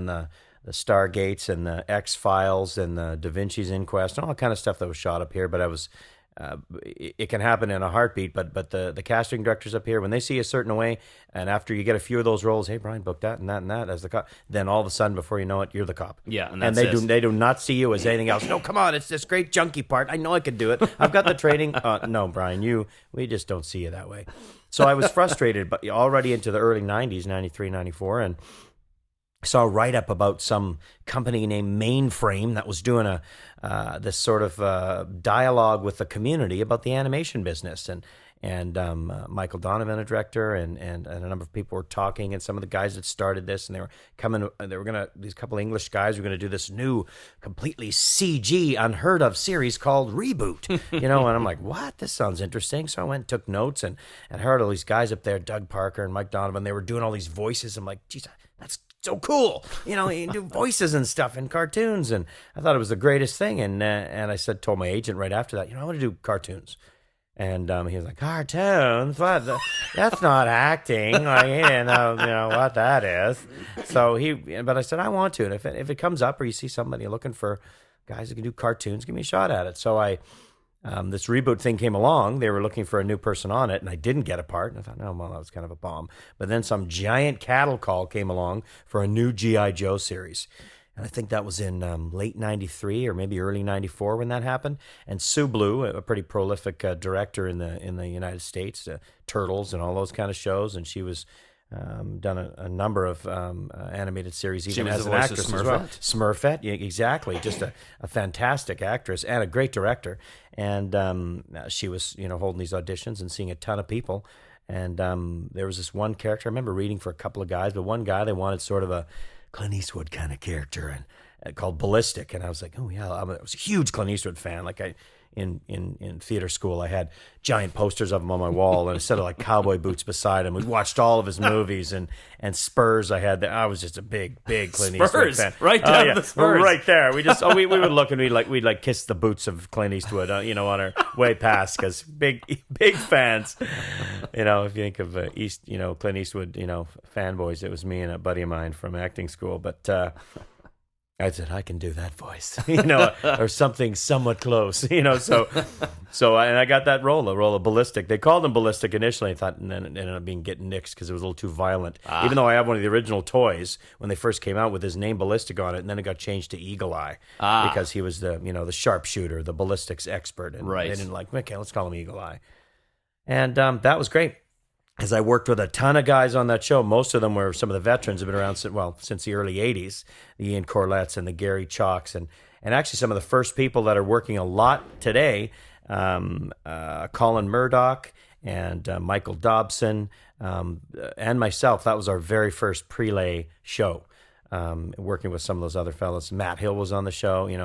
the Stargates and the X-Files and the Da Vinci's Inquest and all that kind of stuff that was shot up here. But I was. It can happen in a heartbeat, but the casting directors up here, when they see a certain way, and after you get a few of those roles, hey, Brian, book that and that and that as the cop, then all of a sudden, before you know it, you're the cop. Yeah, and they do not see you as anything else. No, come on, it's this great junkie part. I know I could do it. I've got the training. No, Brian, we just don't see you that way. So I was frustrated, but already into the early 90s, 93, 94, and saw a write-up about some company named Mainframe that was doing this sort of dialogue with the community about the animation business, and Michael Donovan, a director, and a number of people were talking, and some of the guys that started this, and these couple of English guys were gonna do this new, completely CG, unheard of series called Reboot, and I'm like, what? This sounds interesting. So I went and took notes, and heard all these guys up there, Doug Parker and Mike Donovan, they were doing all these voices. I'm like, geez, that's so cool. You do voices and stuff in cartoons. And I thought it was the greatest thing. And I told my agent right after that, I want to do cartoons. And he was like, cartoons? What? That's not acting. Like, he didn't know, what that is. But I said, I want to. And if it comes up or you see somebody looking for guys that can do cartoons, give me a shot at it. So this Reboot thing came along. They were looking for a new person on it, and I didn't get a part. And I thought, that was kind of a bomb. But then some giant cattle call came along for a new G.I. Joe series. And I think that was in late 93 or maybe early 94 when that happened. And Sue Blue, a pretty prolific director in the United States, Turtles and all those kind of shows. And she was done a number of animated series, even as an actress as well. Smurfette, yeah, exactly. Just a fantastic actress and a great director. And she was, holding these auditions and seeing a ton of people. And there was this one character, I remember reading for a couple of guys, but one guy, they wanted sort of a Clint Eastwood kind of character and called Ballistic. And I was like, oh, yeah, I was a huge Clint Eastwood fan. Like, in theater school. I had giant posters of him on my wall and a set of like cowboy boots beside him. We watched all of his movies and Spurs. I was just a big Clint Eastwood fan. Right down to the Spurs. Right there. We just we would look and we'd kiss the boots of Clint Eastwood, on our way past, because big fans. If you think of Clint Eastwood, fanboys, it was me and a buddy of mine from acting school. But I said, I can do that voice, or something somewhat close, So I got that role of Ballistic. They called him Ballistic initially. I thought, and then it ended up getting nixed because it was a little too violent. Even though I have one of the original toys when they first came out with his name Ballistic on it, and then it got changed to Eagle Eye because he was the sharpshooter, the ballistics expert, and they didn't like, okay, let's call him Eagle Eye, and that was great. As I worked with a ton of guys on that show, most of them were some of the veterans who've been around since the early 80s, the Ian Corletts and the Gary Chalks, and actually some of the first people that are working a lot today, Colin Murdoch and Michael Dobson, and myself. That was our very first prelay show. Working with some of those other fellas. Matt Hill was on the show, it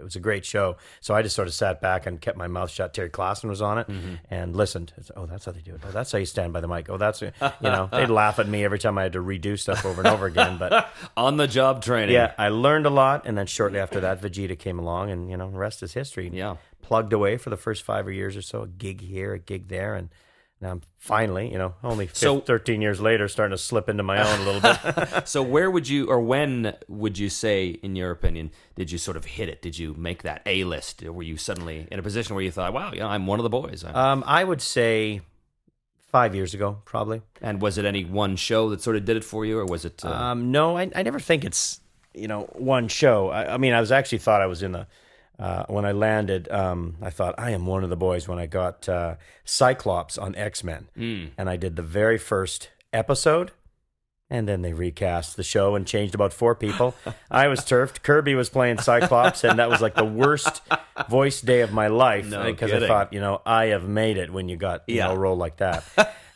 was a great show. So I just sort of sat back and kept my mouth shut. Terry Clausen was on it and listened. Oh, that's how they do it. Oh, that's how you stand by the mic. Oh, that's, they'd laugh at me every time I had to redo stuff over and over again. But on the job training. Yeah, I learned a lot. And then shortly after that, Vegeta came along and, the rest is history. Yeah. Plugged away for the first 5 years or so, a gig here, a gig there. And now I'm finally, only 13 years later, starting to slip into my own a little bit. So when would you say, in your opinion, did you sort of hit it? Did you make that A-list? Or were you suddenly in a position where you thought, wow, I'm one of the boys? I would say 5 years ago, probably. And was it any one show that sort of did it for you, or was it... No, I never think it's, one show. I mean, I was actually thought I was in the... when I landed, I thought, I am one of the boys when I got Cyclops on X-Men. And I did the very first episode, and then they recast the show and changed about 4 people. I was turfed. Kirby was playing Cyclops, and that was like the worst voice day of my life. Because I thought, I have made it when you got a role like that.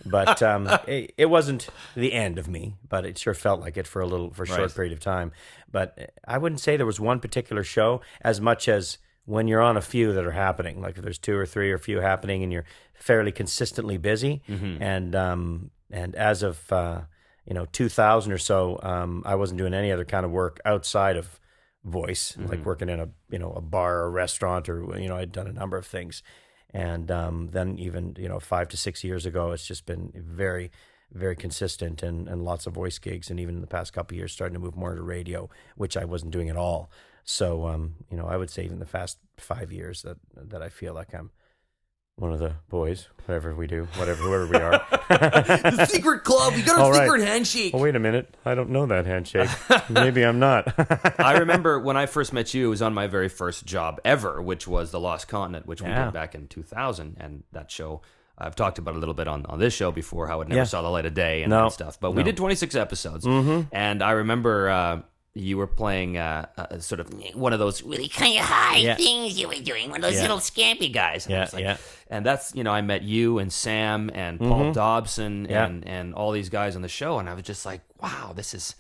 But it wasn't the end of me, but it sure felt like it for a short period of time. But I wouldn't say there was one particular show as much as when you're on a few that are happening. Like if there's 2 or 3 or a few happening and you're fairly consistently busy. And as of 2000 or so, I wasn't doing any other kind of work outside of voice, like working in a bar or a restaurant, or I'd done a number of things. And then even 5 to 6 years ago, it's just been very, very consistent and lots of voice gigs. And even in the past couple of years, starting to move more into radio, which I wasn't doing at all. So I would say even the past 5 years that I feel like I'm one of the boys, whatever we do, whoever we are. The secret club. You got a secret handshake. Well, wait a minute. I don't know that handshake. Maybe I'm not. I remember when I first met you, it was on my very first job ever, which was The Lost Continent, which we did back in 2000. And that show, I've talked about a little bit on this show before, how it never saw the light of day and that stuff. But we did 26 episodes. And I remember... you were playing sort of one of those really kind of high things you were doing, one of those little scampy guys. And and that's, I met you and Sam and Paul Dobson and all these guys on the show, and I was just like, wow, this is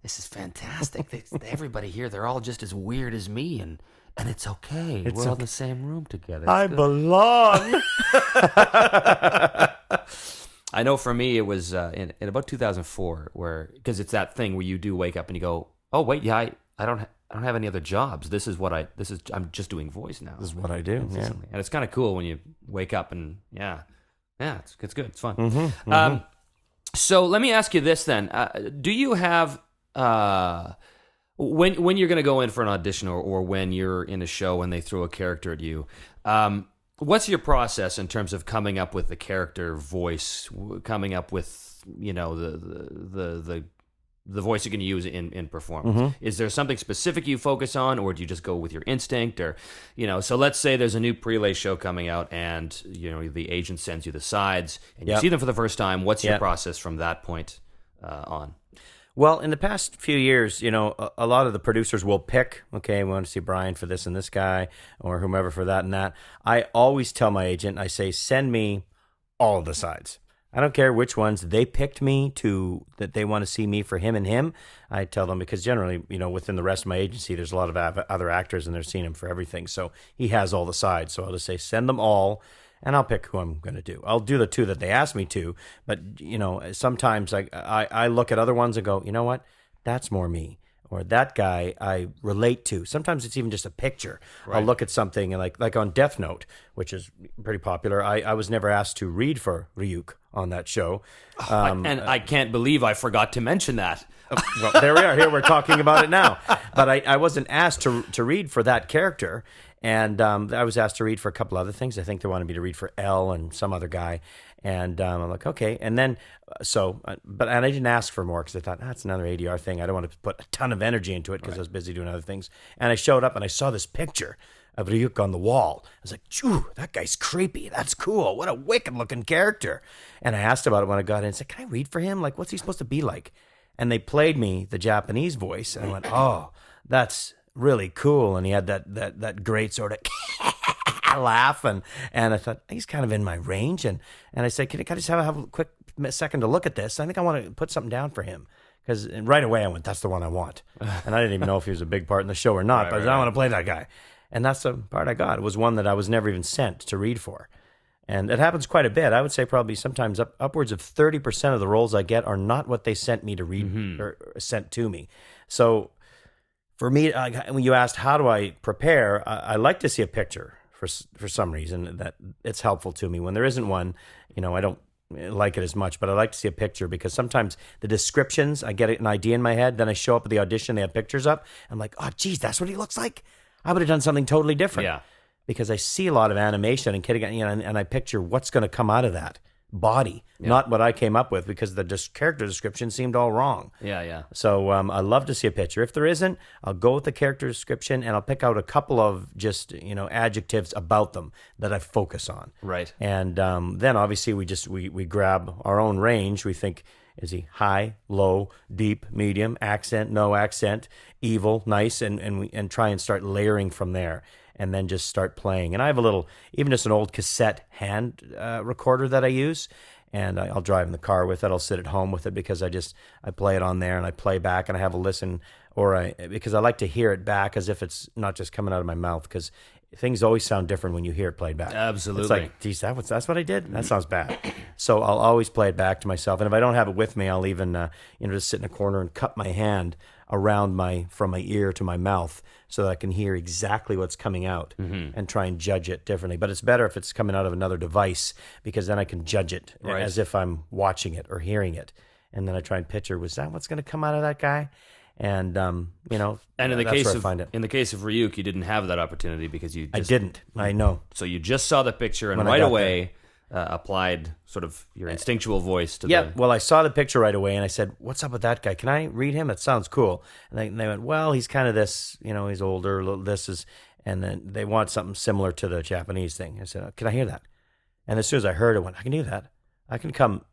fantastic. Everybody here, they're all just as weird as me, and it's okay. We're all in the same room together. I belong. I know for me it was in about 2004, because it's that thing where you do wake up and you go, oh wait, I don't have any other jobs. I'm just doing voice now. This is what I do. Yeah. And it's kind of cool when you wake up and it's good. It's fun. So let me ask you this then: do you have when you're going to go in for an audition or when you're in a show and they throw a character at you? What's your process in terms of coming up with the character voice, coming up with the voice you're going to use in performance? Is there something specific you focus on, or do you just go with your instinct? Or, so let's say there's a new prelay show coming out and, the agent sends you the sides and you see them for the first time. What's your process from that point on? Well, in the past few years, a lot of the producers will pick, okay, we want to see Brian for this and this guy, or whomever for that and that. I always tell my agent, I say, send me all of the sides. I don't care which ones. They picked me that they want to see me for him and him. I tell them because generally, within the rest of my agency, there's a lot of other actors and they're seeing him for everything. So he has all the sides. So I'll just say, send them all and I'll pick who I'm going to do. I'll do the 2 that they ask me to. But, sometimes I look at other ones and go, you know what? That's more me. Or that guy I relate to. Sometimes it's even just a picture. Right. I'll look at something and like on Death Note, which is pretty popular. I was never asked to read for Ryuk on that show. And I can't believe I forgot to mention that. Well, there we are. Here we're talking about it now. But I wasn't asked to read for that character. And I was asked to read for a couple other things. I think they wanted me to read for L and some other guy. And I'm like, okay. And then, and I didn't ask for more because I thought, that's another ADR thing. I don't want to put a ton of energy into it because I was busy doing other things. And I showed up and I saw this picture of Ryuk on the wall. I was like, "Phew, that guy's creepy. That's cool. What a wicked looking character." And I asked about it when I got in. I said, "Can I read for him? Like, what's he supposed to be like?" And they played me the Japanese voice. And I went, "Oh, that's really cool." And he had that great sort of laugh. And I thought, he's kind of in my range. And I said, can I just have a quick second to look at this? I think I want to put something down for him. Because right away I went, that's the one I want. And I didn't even know if he was a big part in the show or not, but I want to play that guy. And that's the part I got. It was one that I was never even sent to read for. And it happens quite a bit. I would say probably sometimes upwards of 30% of the roles I get are not what they sent me to read or sent to me. So for me, when you asked how do I prepare, I like to see a picture for some reason that it's helpful to me. When there isn't one, I don't like it as much, but I like to see a picture because sometimes the descriptions, I get an idea in my head, then I show up at the audition, they have pictures up. I'm like, oh, geez, that's what he looks like? I would have done something totally different. Yeah. Because I see a lot of animation and and I picture what's going to come out of that body, not what I came up with because the character description seemed all wrong. Yeah. So I love to see a picture. If there isn't, I'll go with the character description and I'll pick out a couple of just, adjectives about them that I focus on. Right. And then obviously we grab our own range. We think, is he high, low, deep, medium, accent, no accent, evil, nice, and try and start layering from there. And then just start playing. And I have even just an old cassette hand recorder that I use, and I'll drive in the car with it. I'll sit at home with it because I play it on there and I play back and I have a listen, because I like to hear it back as if it's not just coming out of my mouth, because things always sound different when you hear it played back. Absolutely. It's like, geez, that's what I did? That sounds bad. So I'll always play it back to myself. And if I don't have it with me, I'll even just sit in a corner and cup my hand around from my ear to my mouth so that I can hear exactly what's coming out and try and judge it differently. But it's better if it's coming out of another device because then I can judge it as if I'm watching it or hearing it. And then I try and picture, was that what's going to come out of that guy? And and in the case of Ryuk, you didn't have that opportunity because I didn't. I know. So you just saw the picture and right away applied sort of your instinctual voice to the... Well, I saw the picture right away and I said, what's up with that guy? Can I read him? It sounds cool. And they went, well, he's kind of this, he's older, and then they want something similar to the Japanese thing. I said, can I hear that? And as soon as I heard it, I went, I can do that. I can come,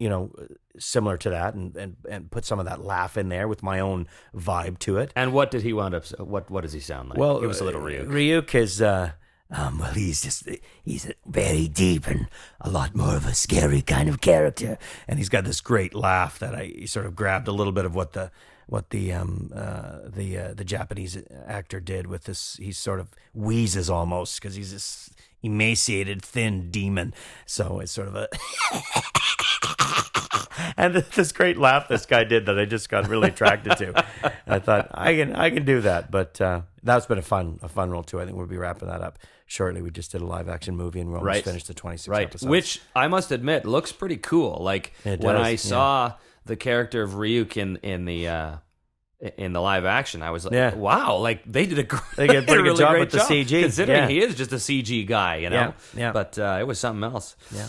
similar to that and put some of that laugh in there with my own vibe to it. And what did he wind up, what does he sound like? Well, give us a little Ryuk. Ryuk is... he's very deep and a lot more of a scary kind of character. And he's got this great laugh that I sort of grabbed a little bit of what the Japanese actor did with this. He sort of wheezes almost because he's this emaciated, thin demon. So it's sort of a... And this great laugh this guy did that I just got really attracted to. I thought I can do that, but that's been a fun role too. I think we'll be wrapping that up shortly. We just did a live action movie and we almost finished the 26 episodes, which I must admit looks pretty cool. Like when I saw the character of Ryuk in the live action, I was like, wow, like they did a pretty good job with the CG, considering he is just a CG guy, Yeah. But it was something else. Yeah.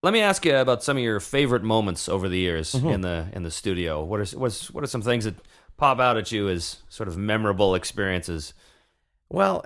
Let me ask you about some of your favorite moments over the years in the studio. What are some things that pop out at you as sort of memorable experiences? Well,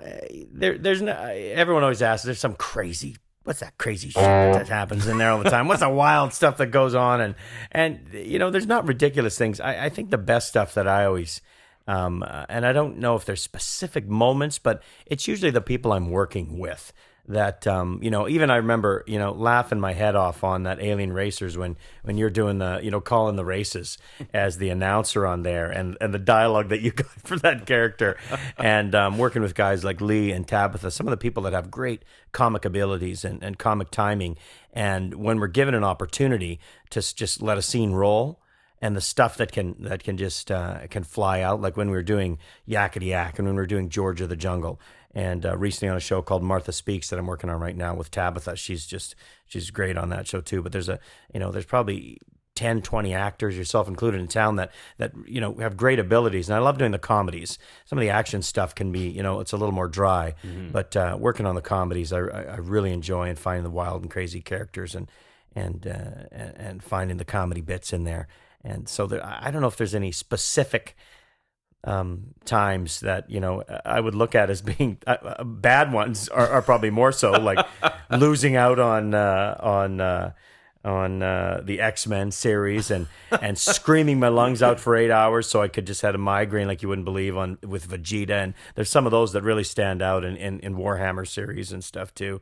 there's no, everyone always asks, there's some crazy, what's that crazy shit that happens in there all the time? What's the wild stuff that goes on? And there's not ridiculous things. I think the best stuff that I always, and I don't know if there's specific moments, but it's usually the people I'm working with that even I remember laughing my head off on that Alien Racers when you're doing the calling the races as the announcer on there, and the dialogue that you got for that character, and working with guys like Lee and Tabitha, some of the people that have great comic abilities and comic timing, and when we're given an opportunity to just let a scene roll. And the stuff that can just can fly out, like when we were doing Yakety Yak and when we were doing George of the Jungle, and recently on a show called Martha Speaks that I'm working on right now with Tabitha. She's great on that show too. But there's there's probably 10, 20 actors, yourself included, in town that have great abilities. And I love doing the comedies. Some of the action stuff can be it's a little more dry, but working on the comedies, I really enjoy, and finding the wild and crazy characters and finding the comedy bits in there. And so I don't know if there's any specific times that I would look at as being bad ones are probably more so, like losing out on the X-Men series and screaming my lungs out for 8 hours so I could just had a migraine like you wouldn't believe with Vegeta. And there's some of those that really stand out in Warhammer series and stuff too.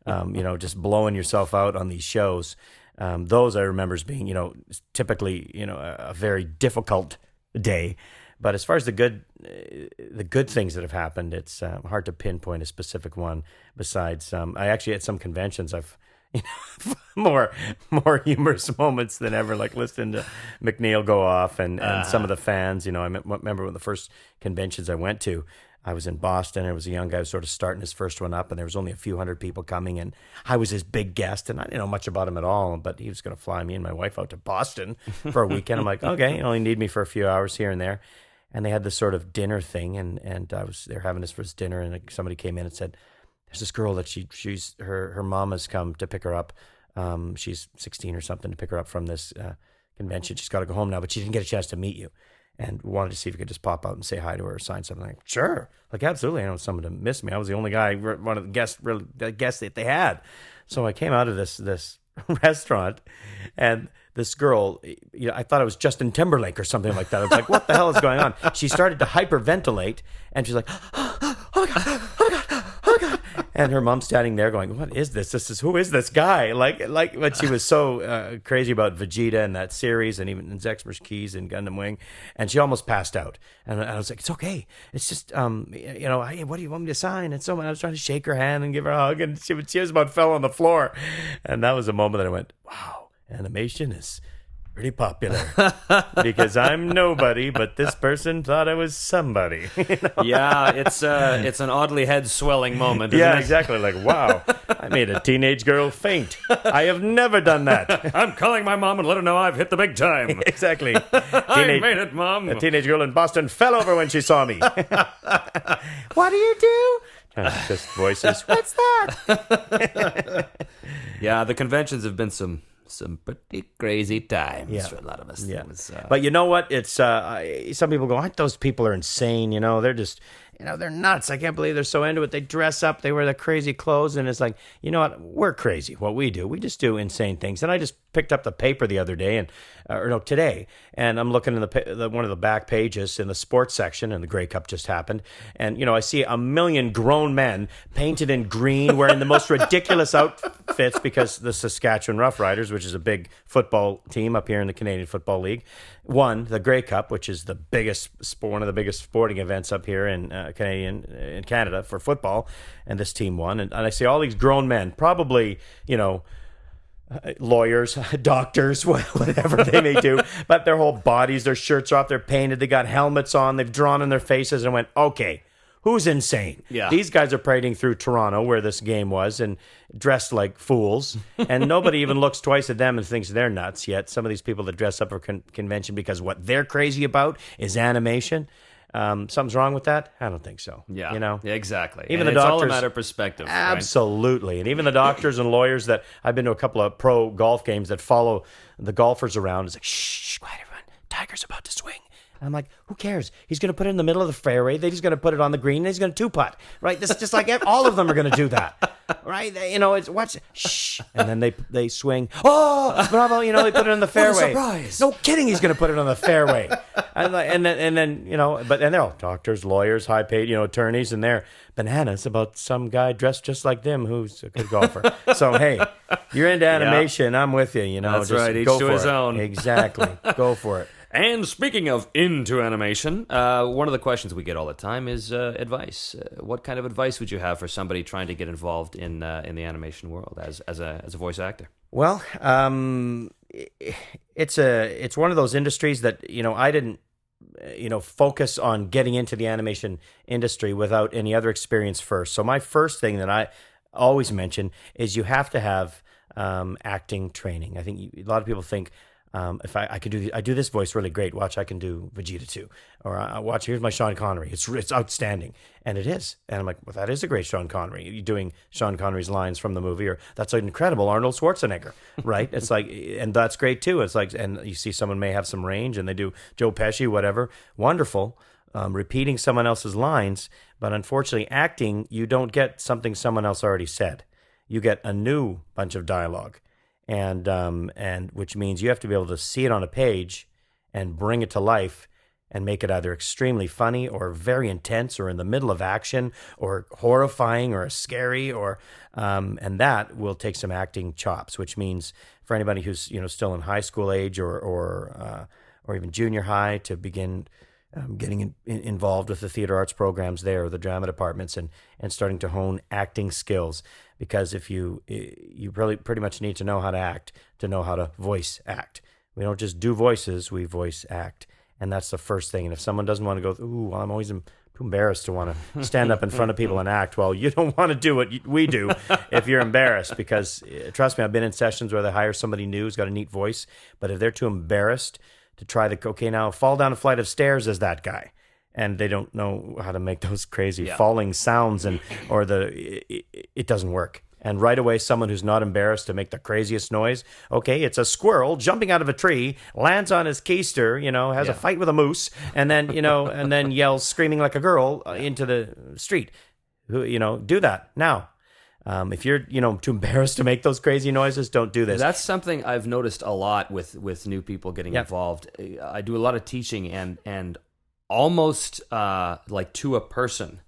Just blowing yourself out on these shows. Those I remember as being, typically, a very difficult day. But as far as the good things that have happened, it's hard to pinpoint a specific one. Besides, I actually at some conventions I've more humorous moments than ever, like listening to McNeil go off and some of the fans. I remember one of the first conventions I went to. I was in Boston. There was a young guy who was sort of starting his first one up, and there was only a few hundred people coming, and I was his big guest, and I didn't know much about him at all, but he was going to fly me and my wife out to Boston for a weekend. I'm like, okay, you only need me for a few hours here and there. And they had this sort of dinner thing, and they were having this for his dinner, and somebody came in and said, there's this girl that her mom has come to pick her up. She's 16 or something, to pick her up from this convention. She's got to go home now, but she didn't get a chance to meet you. And wanted to see if we could just pop out and say hi to her or sign something. Like, sure, like absolutely. I don't want someone to miss me. I was the only guy, one of the guests that they had. So I came out of this restaurant, and this girl, I thought it was Justin Timberlake or something like that. I was like, what the hell is going on? She started to hyperventilate, and she's like, oh my God, oh my God, oh my God. And her mom's standing there going, what is this? Who is this guy? But she was so crazy about Vegeta and that series, and even in Zexmer's Keys and Gundam Wing, and she almost passed out. And I was like, it's okay. It's just, what do you want me to sign? And so I was trying to shake her hand and give her a hug, and she just about fell on the floor. And that was a moment that I went, wow, animation is pretty popular because I'm nobody, but this person thought I was somebody. Yeah, it's an oddly head swelling moment. Isn't Yeah, it? exactly. Like, wow, I made a teenage girl faint. I have never done that. I'm calling my mom and let her know I've hit the big time. Exactly. I made it, Mom. A teenage girl in Boston fell over when she saw me. What do you do? Just voices. What's that? Yeah, the conventions have been some pretty crazy times for a lot of us. Yeah. It But you know what? It's some people go, aren't those people are insane? They're just, they're nuts. I can't believe they're so into it. They dress up, they wear the crazy clothes, and it's like, you know what? We're crazy. What we do, we just do insane things. And I just picked up the paper the other day, today, and I'm looking in one of the back pages in the sports section, and the Grey Cup just happened, and I see a million grown men painted in green, wearing the most ridiculous outfits because the Saskatchewan Roughriders, which is a big football team up here in the Canadian Football League, won the Grey Cup, which is one of the biggest sporting events up here in Canada for football, and this team won, and I see all these grown men, probably lawyers, doctors, whatever they may do, but their whole bodies, their shirts are off, they're painted, they got helmets on, they've drawn in their faces, and went, okay, who's insane? Yeah. These guys are parading through Toronto, where this game was, and dressed like fools, and nobody even looks twice at them and thinks they're nuts yet. Some of these people that dress up for convention because what they're crazy about is animation. Something's wrong with that? I don't think so. Yeah. Yeah, exactly. Even and the it's doctors, all a matter of perspective. Absolutely. Right? And even the doctors and lawyers that I've been to a couple of pro golf games that follow the golfers around. It's like, shh, quiet everyone. Tiger's about to swing. And I'm like, who cares? He's going to put it in the middle of the fairway. They're just going to put it on the green. And he's going to two-putt. Right? This is just like all of them are going to do that. Right? It's watch. Shh. And then they swing. Oh, bravo. They put it in the fairway. What a surprise. No kidding. He's going to put it on the fairway. and then but they're all doctors, lawyers, high paid, attorneys, and they're bananas about some guy dressed just like them who's a good golfer. So hey, you're into animation, I'm with you. That's just right. Each go to for his it. own. Exactly, go for it. And speaking of into animation, one of the questions we get all the time is advice. What kind of advice would you have for somebody trying to get involved in the animation world as a voice actor? Well, it's one of those industries that I didn't focus on getting into the animation industry without any other experience first. So my first thing that I always mention is you have to have acting training. I think a lot of people think. If I could I do this voice really great. Watch, I can do Vegeta too. Or watch, here's my Sean Connery. It's outstanding, and it is. And I'm like, well, that is a great Sean Connery. You're doing Sean Connery's lines from the movie, or that's an incredible Arnold Schwarzenegger, right? It's like, and that's great too. It's like, and you see someone may have some range, and they do Joe Pesci, whatever, wonderful. Repeating someone else's lines, but unfortunately, acting, you don't get something someone else already said. You get a new bunch of dialogue. And which means you have to be able to see it on a page and bring it to life and make it either extremely funny or very intense or in the middle of action or horrifying or scary and that will take some acting chops, which means for anybody who's still in high school age or even junior high to begin getting involved with the theater arts programs there, or the drama departments, and starting to hone acting skills. Because if you really pretty much need to know how to act to know how to voice act. We don't just do voices, we voice act. And that's the first thing. And if someone doesn't want to go, well, I'm always too embarrassed to want to stand up in front of people and act. Well, you don't want to do what we do if you're embarrassed, because trust me, I've been in sessions where they hire somebody new who's got a neat voice, but if they're too embarrassed to try now fall down a flight of stairs as that guy, and they don't know how to make those crazy falling sounds, it doesn't work. And right away, someone who's not embarrassed to make the craziest noise, okay, it's a squirrel jumping out of a tree, lands on his keister, has a fight with a moose, and then yells screaming like a girl into the street. Do that now. If you're, too embarrassed to make those crazy noises, don't do this. That's something I've noticed a lot with new people getting involved. I do a lot of teaching, and almost like to a person,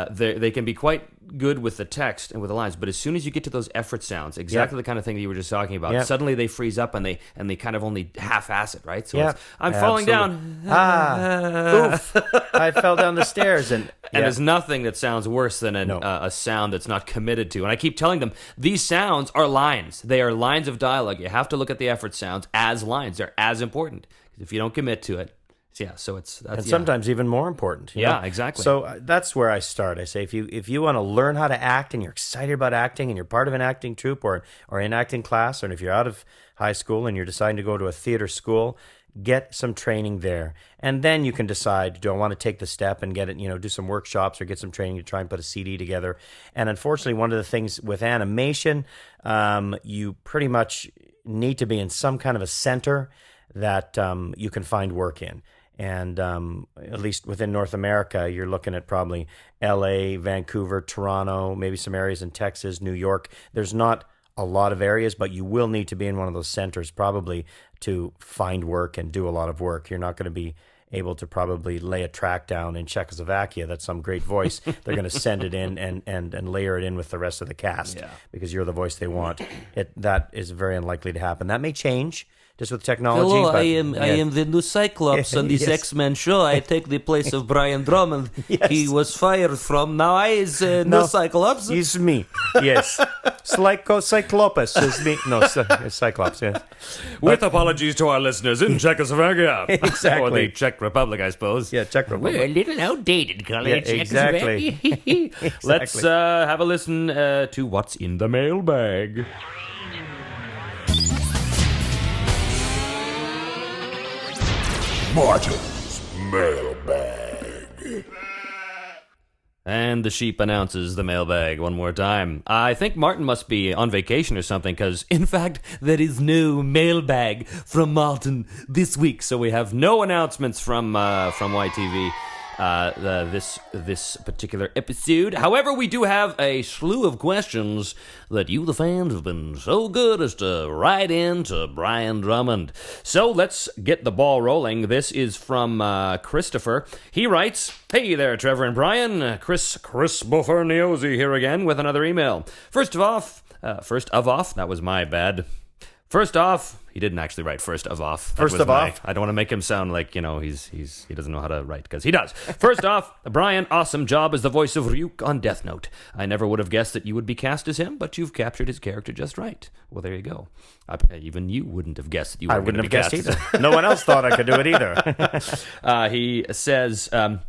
they can be quite good with the text and with the lines, but as soon as you get to those effort sounds, exactly the kind of thing that you were just talking about, suddenly they freeze up and they kind of only half-ass it, right? So it's, I'm falling down. Oof! I fell down the stairs, and there's nothing that sounds worse than a sound that's not committed to. And I keep telling them, these sounds are lines. They are lines of dialogue. You have to look at the effort sounds as lines. They're as important. If you don't commit to it, sometimes even more important. Exactly. So that's where I start. I say, if you want to learn how to act and you're excited about acting and you're part of an acting troupe or an acting class, and if you're out of high school and you're deciding to go to a theater school, get some training there. And then you can decide, do I want to take the step and get it, do some workshops or get some training to try and put a CD together. And unfortunately, one of the things with animation, you pretty much need to be in some kind of a center that you can find work in. And at least within North America, you're looking at probably LA, Vancouver, Toronto, maybe some areas in Texas, New York. There's not a lot of areas, but you will need to be in one of those centers probably to find work and do a lot of work. You're not going to be able to probably lay a track down in Czechoslovakia that's some great voice. They're going to send it in and layer it in with the rest of the cast because you're the voice they want. That is very unlikely to happen. That may change just with technology. Hello, I am the new Cyclops on this X-Men show. I take the place of Brian Drummond. He was fired from. Now I is new Cyclops. It's me. Yes. Cyclopus is me. No, it's Cyclops. Yes. With apologies to our listeners in Czechoslovakia. Exactly. Or the Czech Republic, I suppose. Yeah, Czech Republic. We're a little outdated, college. Yeah, exactly. Let's have a listen to what's in the mailbag. Martin's mailbag. And the sheep announces the mailbag one more time. I think Martin must be on vacation or something, because, in fact, there is no mailbag from Martin this week, so we have no announcements from YTV. this particular episode. However, we do have a slew of questions that you, the fans, have been so good as to write in to Brian Drummond. So let's get the ball rolling. This is from Christopher. He writes, "Hey there, Trevor and Brian. Chris Boferniosi here again with another email. First of off, that was my bad. First off," he didn't actually write first of off. First of off? I don't want to make him sound like, he doesn't know how to write, because he does. "First off, Brian, awesome job as the voice of Ryuk on Death Note. I never would have guessed that you would be cast as him, but you've captured his character just right." Well, there you go. Even you wouldn't have guessed that you were going to be cast. I wouldn't have guessed either. No one else thought I could do it either. He says, "I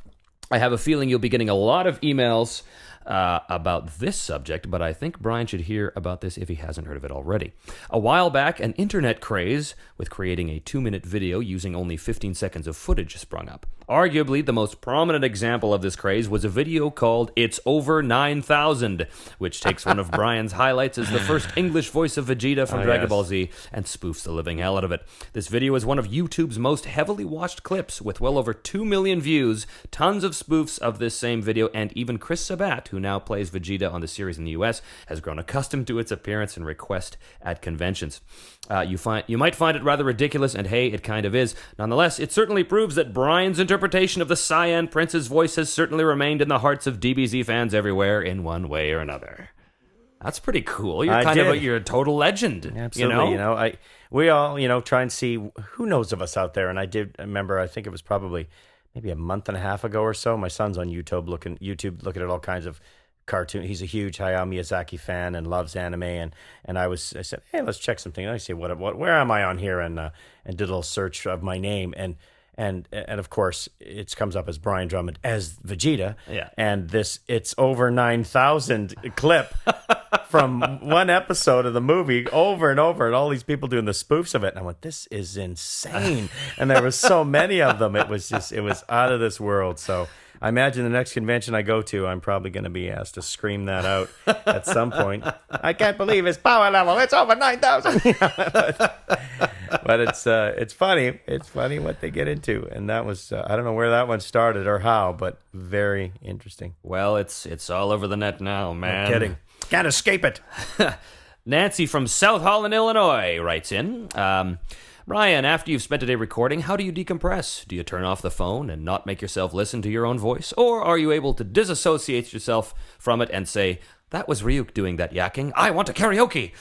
have a feeling you'll be getting a lot of emails about this subject, but I think Brian should hear about this if he hasn't heard of it already. A while back, an internet craze with creating a 2-minute video using only 15 seconds of footage sprung up. Arguably, the most prominent example of this craze was a video called It's Over 9,000, which takes one of Brian's highlights as the first English voice of Vegeta from Dragon Ball Z and spoofs the living hell out of it. This video is one of YouTube's most heavily watched clips, with well over 2 million views, tons of spoofs of this same video, and even Chris Sabat, who now plays Vegeta on the series in the US, has grown accustomed to its appearance and request at conventions. You might find it rather ridiculous, and hey, it kind of is. Nonetheless, it certainly proves that Brian's interpretation of the Cyan Prince's voice has certainly remained in the hearts of DBZ fans everywhere in one way or another." That's pretty cool. You're a total legend. Absolutely. We all, try and see who knows of us out there. And I remember, I think it was probably maybe a month and a half ago or so. My son's on YouTube looking at all kinds of cartoon. He's a huge Hayao Miyazaki fan and loves anime, and I said, "Hey, let's check something." And I say, where am I on here? And did a little search of my name, and of course it comes up as Brian Drummond as Vegeta. Yeah. And this It's Over 9,000 clip from one episode of the movie over and over, and all these people doing the spoofs of it. And I went, this is insane. And there was so many of them. It was out of this world. So I imagine the next convention I go to, I'm probably going to be asked to scream that out at some point. "I can't believe his power level. It's over 9,000. But it's funny. It's funny what they get into. And that was, I don't know where that one started or how, but very interesting. Well, it's all over the net now, man. No kidding. Can't escape it. Nancy from South Holland, Illinois writes in, "Brian, after you've spent a day recording, how do you decompress? Do you turn off the phone and not make yourself listen to your own voice? Or are you able to disassociate yourself from it and say, 'That was Ryuk doing that yakking. I want a karaoke'?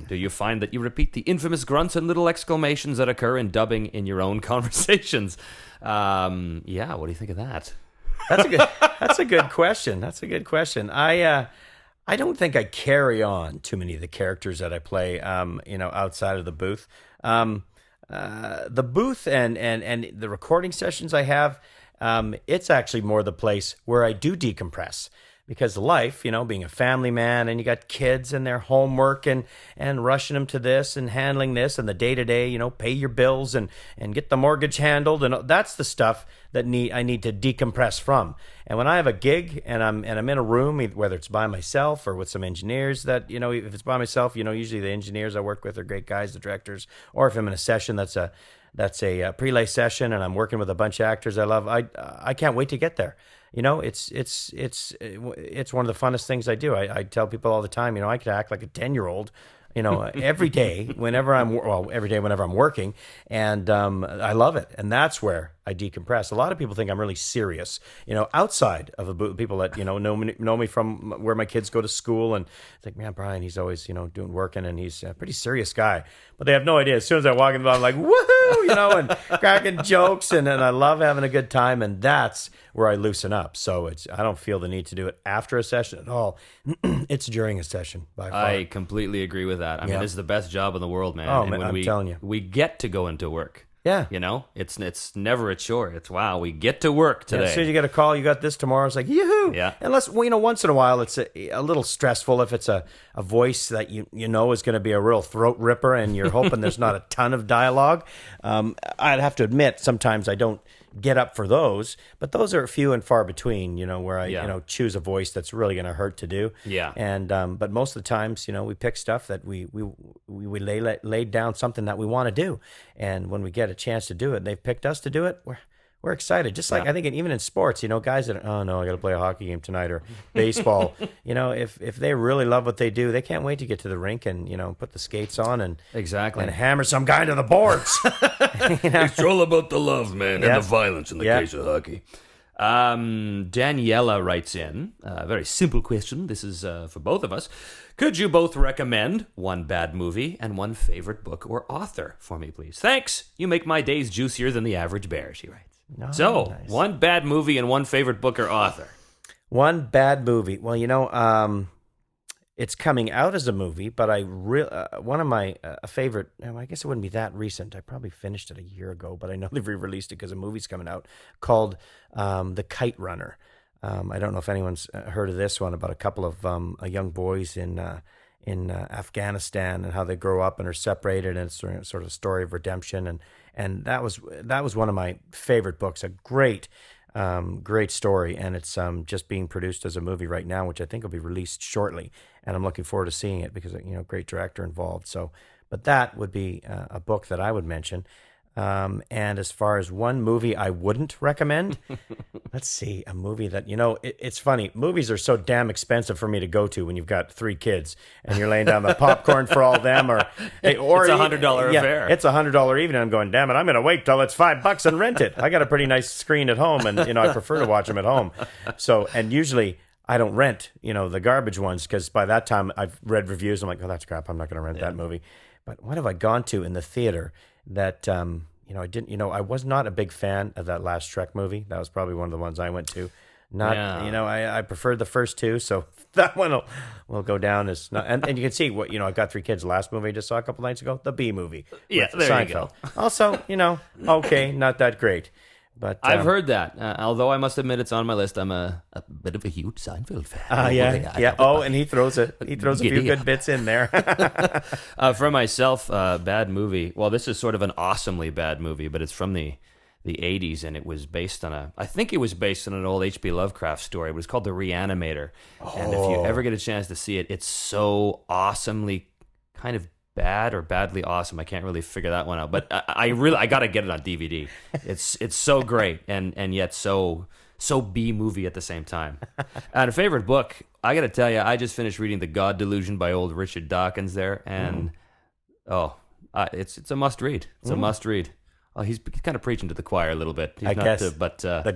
Do you find that you repeat the infamous grunts and little exclamations that occur in dubbing in your own conversations?" What do you think of that? That's a good question. That's a good question. I don't think I carry on too many of the characters that I play, outside of the booth. The booth and the recording sessions I have, it's actually more the place where I do decompress. Because life, being a family man, and you got kids and their homework and rushing them to this and handling this and the day-to-day, pay your bills and get the mortgage handled, and that's the stuff that I need to decompress from. And when I have a gig and I'm in a room, whether it's by myself or with some engineers that, if it's by myself, usually the engineers I work with are great guys, the directors, or if I'm in a session that's a prelay session and I'm working with a bunch of actors I love, I can't wait to get there. It's one of the funnest things I do. I tell people all the time, I could act like a 10-year-old, every day whenever I'm working, and I love it. And that's where I decompress. A lot of people think I'm really serious, outside of a booth. People that, know me from where my kids go to school and think, man, Brian, he's always, doing working, and he's a pretty serious guy. But they have no idea. As soon as I walk in the bar, I'm like, woohoo, and cracking jokes, and I love having a good time, and that's where I loosen up. So I don't feel the need to do it after a session at all. It's during a session, by far. I completely agree with that. I mean, this is the best job in the world, man. Oh, and man, I'm telling you. We get to go into work. Yeah. It's never a chore. It's, wow, we get to work today. As soon as you get a call, you got this tomorrow, it's like, yoo-hoo. Yeah. Unless, once in a while, it's a little stressful if it's a voice that you know is going to be a real throat ripper and you're hoping there's not a ton of dialogue. I'd have to admit, sometimes I don't get up for those, but those are few and far between, where I, choose a voice that's really going to hurt to do. Yeah. And, but most of the times, we pick stuff that we lay down something that we want to do. And when we get a chance to do it, they've picked us to do it, we're excited. Just like I think even in sports, guys that oh no, I got to play a hockey game tonight or baseball. If they really love what they do, they can't wait to get to the rink and put the skates on and and hammer some guy to the boards. It's all about the love, man, and the violence in the case of hockey. Daniela writes in a very simple question. This is for both of us. Could you both recommend one bad movie and one favorite book or author for me, please? Thanks. You make my days juicier than the average bear, she writes. Nice. One bad movie and one favorite book or author. One bad movie. Well, it's coming out as a movie, but one of my favorite, I guess it wouldn't be that recent. I probably finished it a year ago, but I know they've re-released it because a movie's coming out called The Kite Runner. I don't know if anyone's heard of this one, about a couple of young boys in Afghanistan and how they grow up and are separated, and it's sort of a story of redemption. And that was one of my favorite books. A great story, and it's just being produced as a movie right now, which I think will be released shortly. And I'm looking forward to seeing it because great director involved. So, but that would be a book that I would mention. And as far as one movie I wouldn't recommend, let's see, a movie that, it's funny. Movies are so damn expensive for me to go to when you've got 3 kids and you're laying down the popcorn for all them or it's $100 affair. It's $100 even. I'm going, damn it, I'm going to wait till it's $5 and rent it. I got a pretty nice screen at home and, I prefer to watch them at home. So, and usually I don't rent, the garbage ones because by that time I've read reviews. I'm like, oh, that's crap. I'm not going to rent that movie. But what have I gone to in the theater that, I didn't, I was not a big fan of that last Shrek movie. That was probably one of the ones I went to. I preferred the first 2, so that one will go down as not. And you can see what I've got 3 kids. The last movie I just saw a couple nights ago, the B movie. Yeah, there Seinfeld. you go. Also, okay, not that great. But I've heard that. Although I must admit it's on my list. I'm a bit of a huge Seinfeld fan. Yeah. Oh, and he throws a few good bits in there. For myself, bad movie. Well, this is sort of an awesomely bad movie, but it's from the 80s, and it was based on I think it was based on an old H.P. Lovecraft story. It was called The Reanimator. Oh. And if you ever get a chance to see it, it's so awesomely kind of bad or badly awesome. I can't really figure that one out, but I got to get it on DVD. It's so great and yet so B movie at the same time. And a favorite book, I got to tell you, I just finished reading The God Delusion by old Richard Dawkins there, and it's a must read. It's a must read. Oh, he's kind of preaching to the choir a little bit. The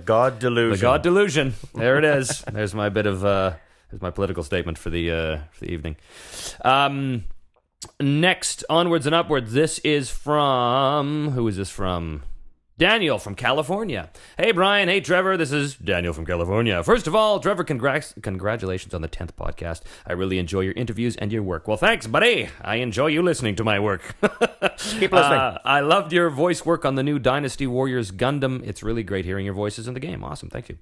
God Delusion. The God Delusion. There it is. There's my bit of there's my political statement for the evening. Next, onwards and upwards. This is from... Who is this from? Daniel from California. Hey, Brian. Hey, Trevor. This is Daniel from California. First of all, Trevor, congratulations on the 10th podcast. I really enjoy your interviews and your work. Well, thanks, buddy. I enjoy you listening to my work. Keep listening. I loved your voice work on the new Dynasty Warriors Gundam. It's really great hearing your voices in the game. Awesome. Thank you.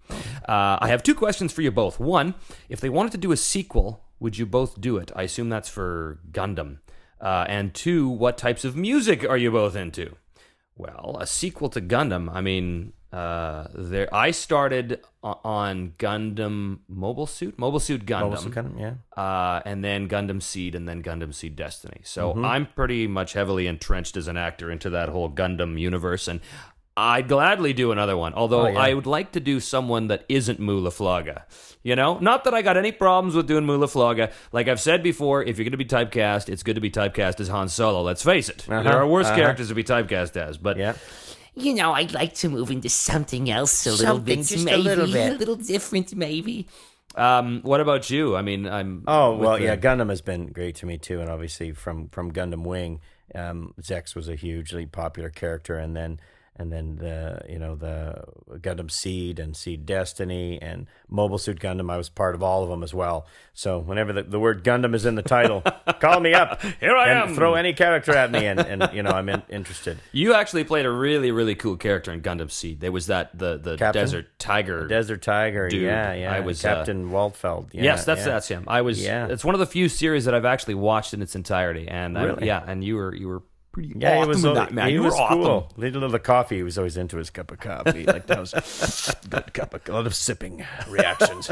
I have 2 questions for you both. One, if they wanted to do a sequel, would you both do it? I assume that's for Gundam. And 2, what types of music are you both into? Well, a sequel to Gundam. I mean, I started on Gundam Mobile Suit Gundam. Yeah. And then Gundam Seed, and then Gundam Seed Destiny. So I'm pretty much heavily entrenched as an actor into that whole Gundam universe, and I'd gladly do another one, although I would like to do someone that isn't Mulaflaga. Not that I got any problems with doing Mulaflaga. Like I've said before, if you're going to be typecast, it's good to be typecast as Han Solo. Let's face it. There are worse characters to be typecast as, but... Yeah. I'd like to move into something else a little bit, just maybe. A little different, maybe. What about you? I mean, Gundam has been great to me too, and obviously from Gundam Wing, Zex was a hugely popular character, and then the Gundam Seed and Seed Destiny and Mobile Suit Gundam, I was part of all of them as well. So whenever the word Gundam is in the title, call me up. Here I am. Throw any character at me, and I'm interested. You actually played a really, really cool character in Gundam Seed. There was the Captain? Desert Tiger. Desert Tiger, dude. Yeah. I was Captain Waldfeld. Yeah, yes, that's him. I was. Yeah. It's one of the few series that I've actually watched in its entirety, and really? and you were pretty awesome he was in that, man. He you was were cool. awesome. Little of the coffee, he was always into his cup of coffee. Like that was good a lot of sipping reactions.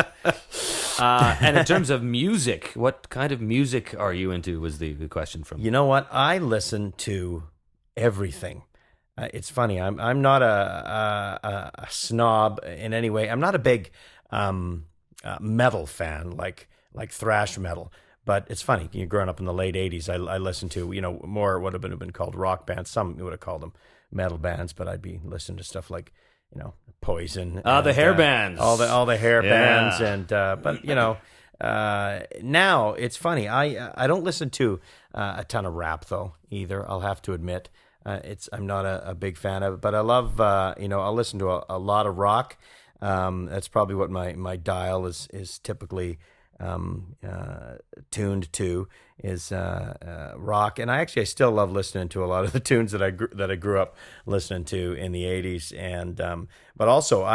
And in terms of music, what kind of music are you into? Was the question from? You know what? I listen to everything. it's funny. I'm not a snob in any way. I'm not a big metal fan, like thrash metal. But it's funny. You're growing up in the late '80s. I listened to more what would have been called rock bands. Some would have called them metal bands, but I'd be listening to stuff like Poison. The hair bands. All the hair bands, and but now it's funny. I don't listen to a ton of rap though either. I'll have to admit. I'm not a big fan of it, but I love I'll listen to a lot of rock. That's probably what my dial is typically tuned to is rock, and I still love listening to a lot of the tunes that I grew up listening to in the '80s, and but also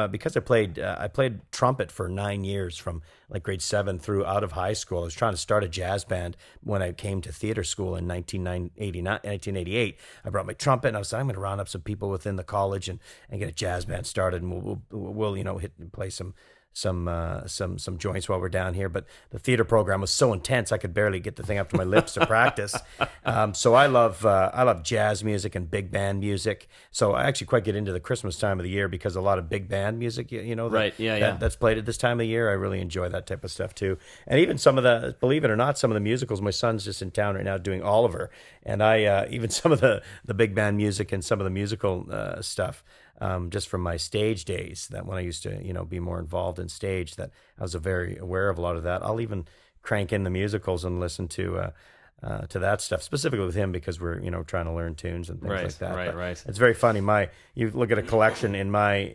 because I played trumpet for 9 years from like grade 7 through out of high school. I was trying to start a jazz band when I came to theater school in 1988. I brought my trumpet, and I was like, I'm going to round up some people within the college and get a jazz band started, and we'll play some joints while we're down here. But the theater program was so intense I could barely get the thing up to my lips to practice. So I love jazz music and big band music. So I actually quite get into the Christmas time of the year because a lot of big band music, that's played at this time of the year. I really enjoy that type of stuff too. And even some of the, believe it or not, some of the musicals. My son's just in town right now doing Oliver, and I even some of the big band music and some of the musical stuff. Just from my stage days, that when I used to, be more involved in stage, that I was very aware of a lot of that. I'll even crank in the musicals and listen to that stuff, specifically with him because we're, trying to learn tunes and things like that. Right. It's very funny. You look at a collection in my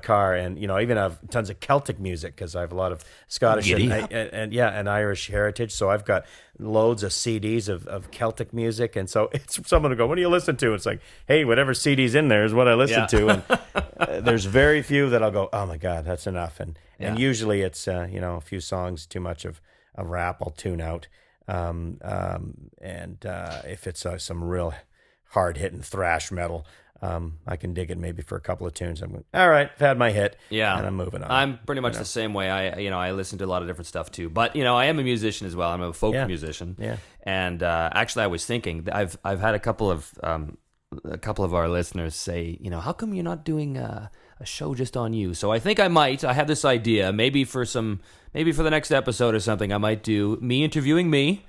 car, and I even have tons of Celtic music because I have a lot of Scottish and Irish heritage. So I've got loads of CDs of Celtic music, and so it's someone will go, "What do you listen to?" It's like, hey, whatever CD's in there is what I listen to, and there's very few that I'll go, "Oh my God, that's enough." And usually it's a few songs too much of rap, I'll tune out, and if it's some real hard hitting thrash metal. I can dig it maybe for a couple of tunes. I'm going, all right, I've had my hit, and I'm moving on. I'm pretty much the same way. I listen to a lot of different stuff too. But I am a musician as well. I'm a folk musician. Yeah. And actually, I was thinking I've had a couple of our listeners say, how come you're not doing a show just on you? So I think I might. I have this idea. Maybe for the next episode or something, I might do me interviewing me.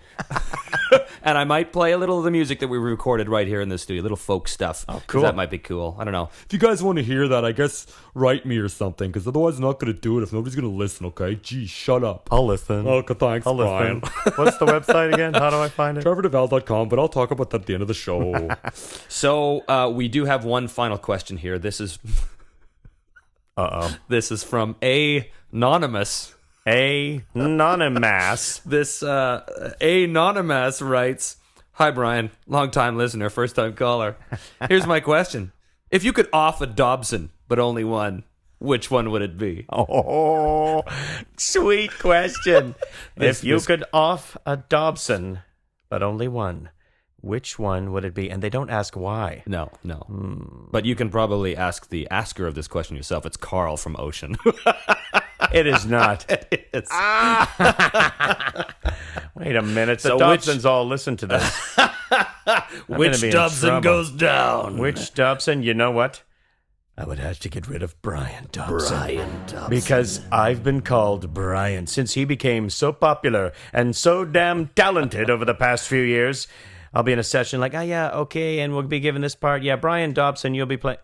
And I might play a little of the music that we recorded right here in the studio, little folk stuff. Oh, cool. That might be cool. I don't know. If you guys want to hear that, I guess write me or something, because otherwise I'm not going to do it if nobody's going to listen, okay? Gee, shut up. I'll listen. Okay, thanks, I'll Brian. Listen. What's the website again? How do I find it? TrevorDevall.com, but I'll talk about that at the end of the show. So we do have one final question here. This is... This is from Anonymous. Anonymous. This Anonymous writes, "Hi Brian, long-time listener, first-time caller. Here's my question. If you could off a Dobson, but only one, which one would it be?" Oh, sweet question. If you could off a Dobson, but only one, which one would it be? And they don't ask why. No. But you can probably ask the asker of this question yourself. It's Carl from Ocean. It is not. It is. Wait a minute. The Dobsons all listen to this. Which Dobson goes down? Which Dobson? You know what? I would have to get rid of Brian Dobson. Because I've been called Brian since he became so popular and so damn talented over the past few years. I'll be in a session like, okay, and we'll be given this part. Yeah, Brian Dobson, you'll be playing.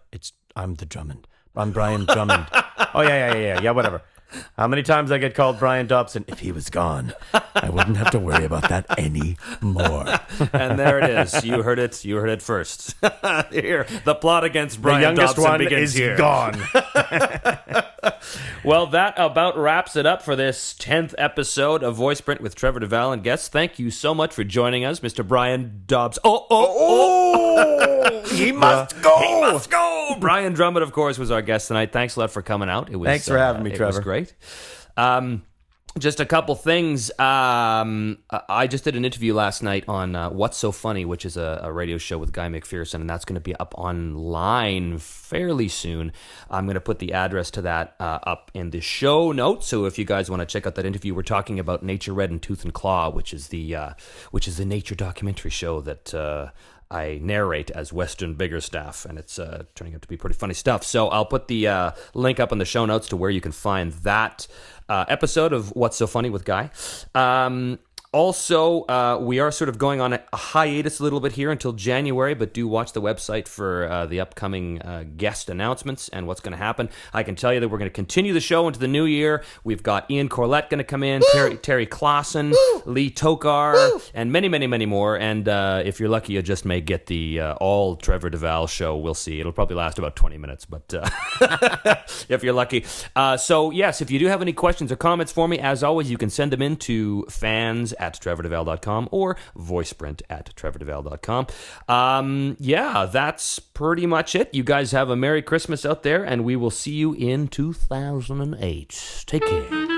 I'm the Drummond. I'm Brian Drummond. Oh, yeah, whatever. How many times I get called Brian Dobson? If he was gone, I wouldn't have to worry about that anymore. And there it is. You heard it first. Here, the plot against Brian Dobson begins here. The youngest one is gone. Well, that about wraps it up for this 10th episode of Voiceprint with Trevor Devall and Guests. Thank you so much for joining us, Mr. Brian Dobson. He must go. He must go. Brian Drummond, of course, was our guest tonight. Thanks a lot for coming out. Thanks for having me, Trevor. It was great. Just a couple things. I just did an interview last night on What's So Funny, which is a radio show with Guy McPherson, and that's going to be up online fairly soon. I'm going to put the address to that up in the show notes. So if you guys want to check out that interview, we're talking about Nature Red in Tooth and Claw, which is the nature documentary show that I narrate as Western Biggerstaff, and it's turning out to be pretty funny stuff. So I'll put the link up in the show notes to where you can find that episode of What's So Funny with Guy. Also, we are sort of going on a hiatus a little bit here until January, but do watch the website for the upcoming guest announcements and what's going to happen. I can tell you that we're going to continue the show into the new year. We've got Ian Corlett going to come in, Terry Clausen, Lee Tokar, and many, many, many more. And if you're lucky, you just may get the all Trevor Devall show. We'll see. It'll probably last about 20 minutes, but if you're lucky. So, yes, if you do have any questions or comments for me, as always, you can send them in to fans@trevordevall.com or voiceprint@trevordevall.com. Yeah, that's pretty much it. You guys have a Merry Christmas out there, and we will see you in 2008. Take care.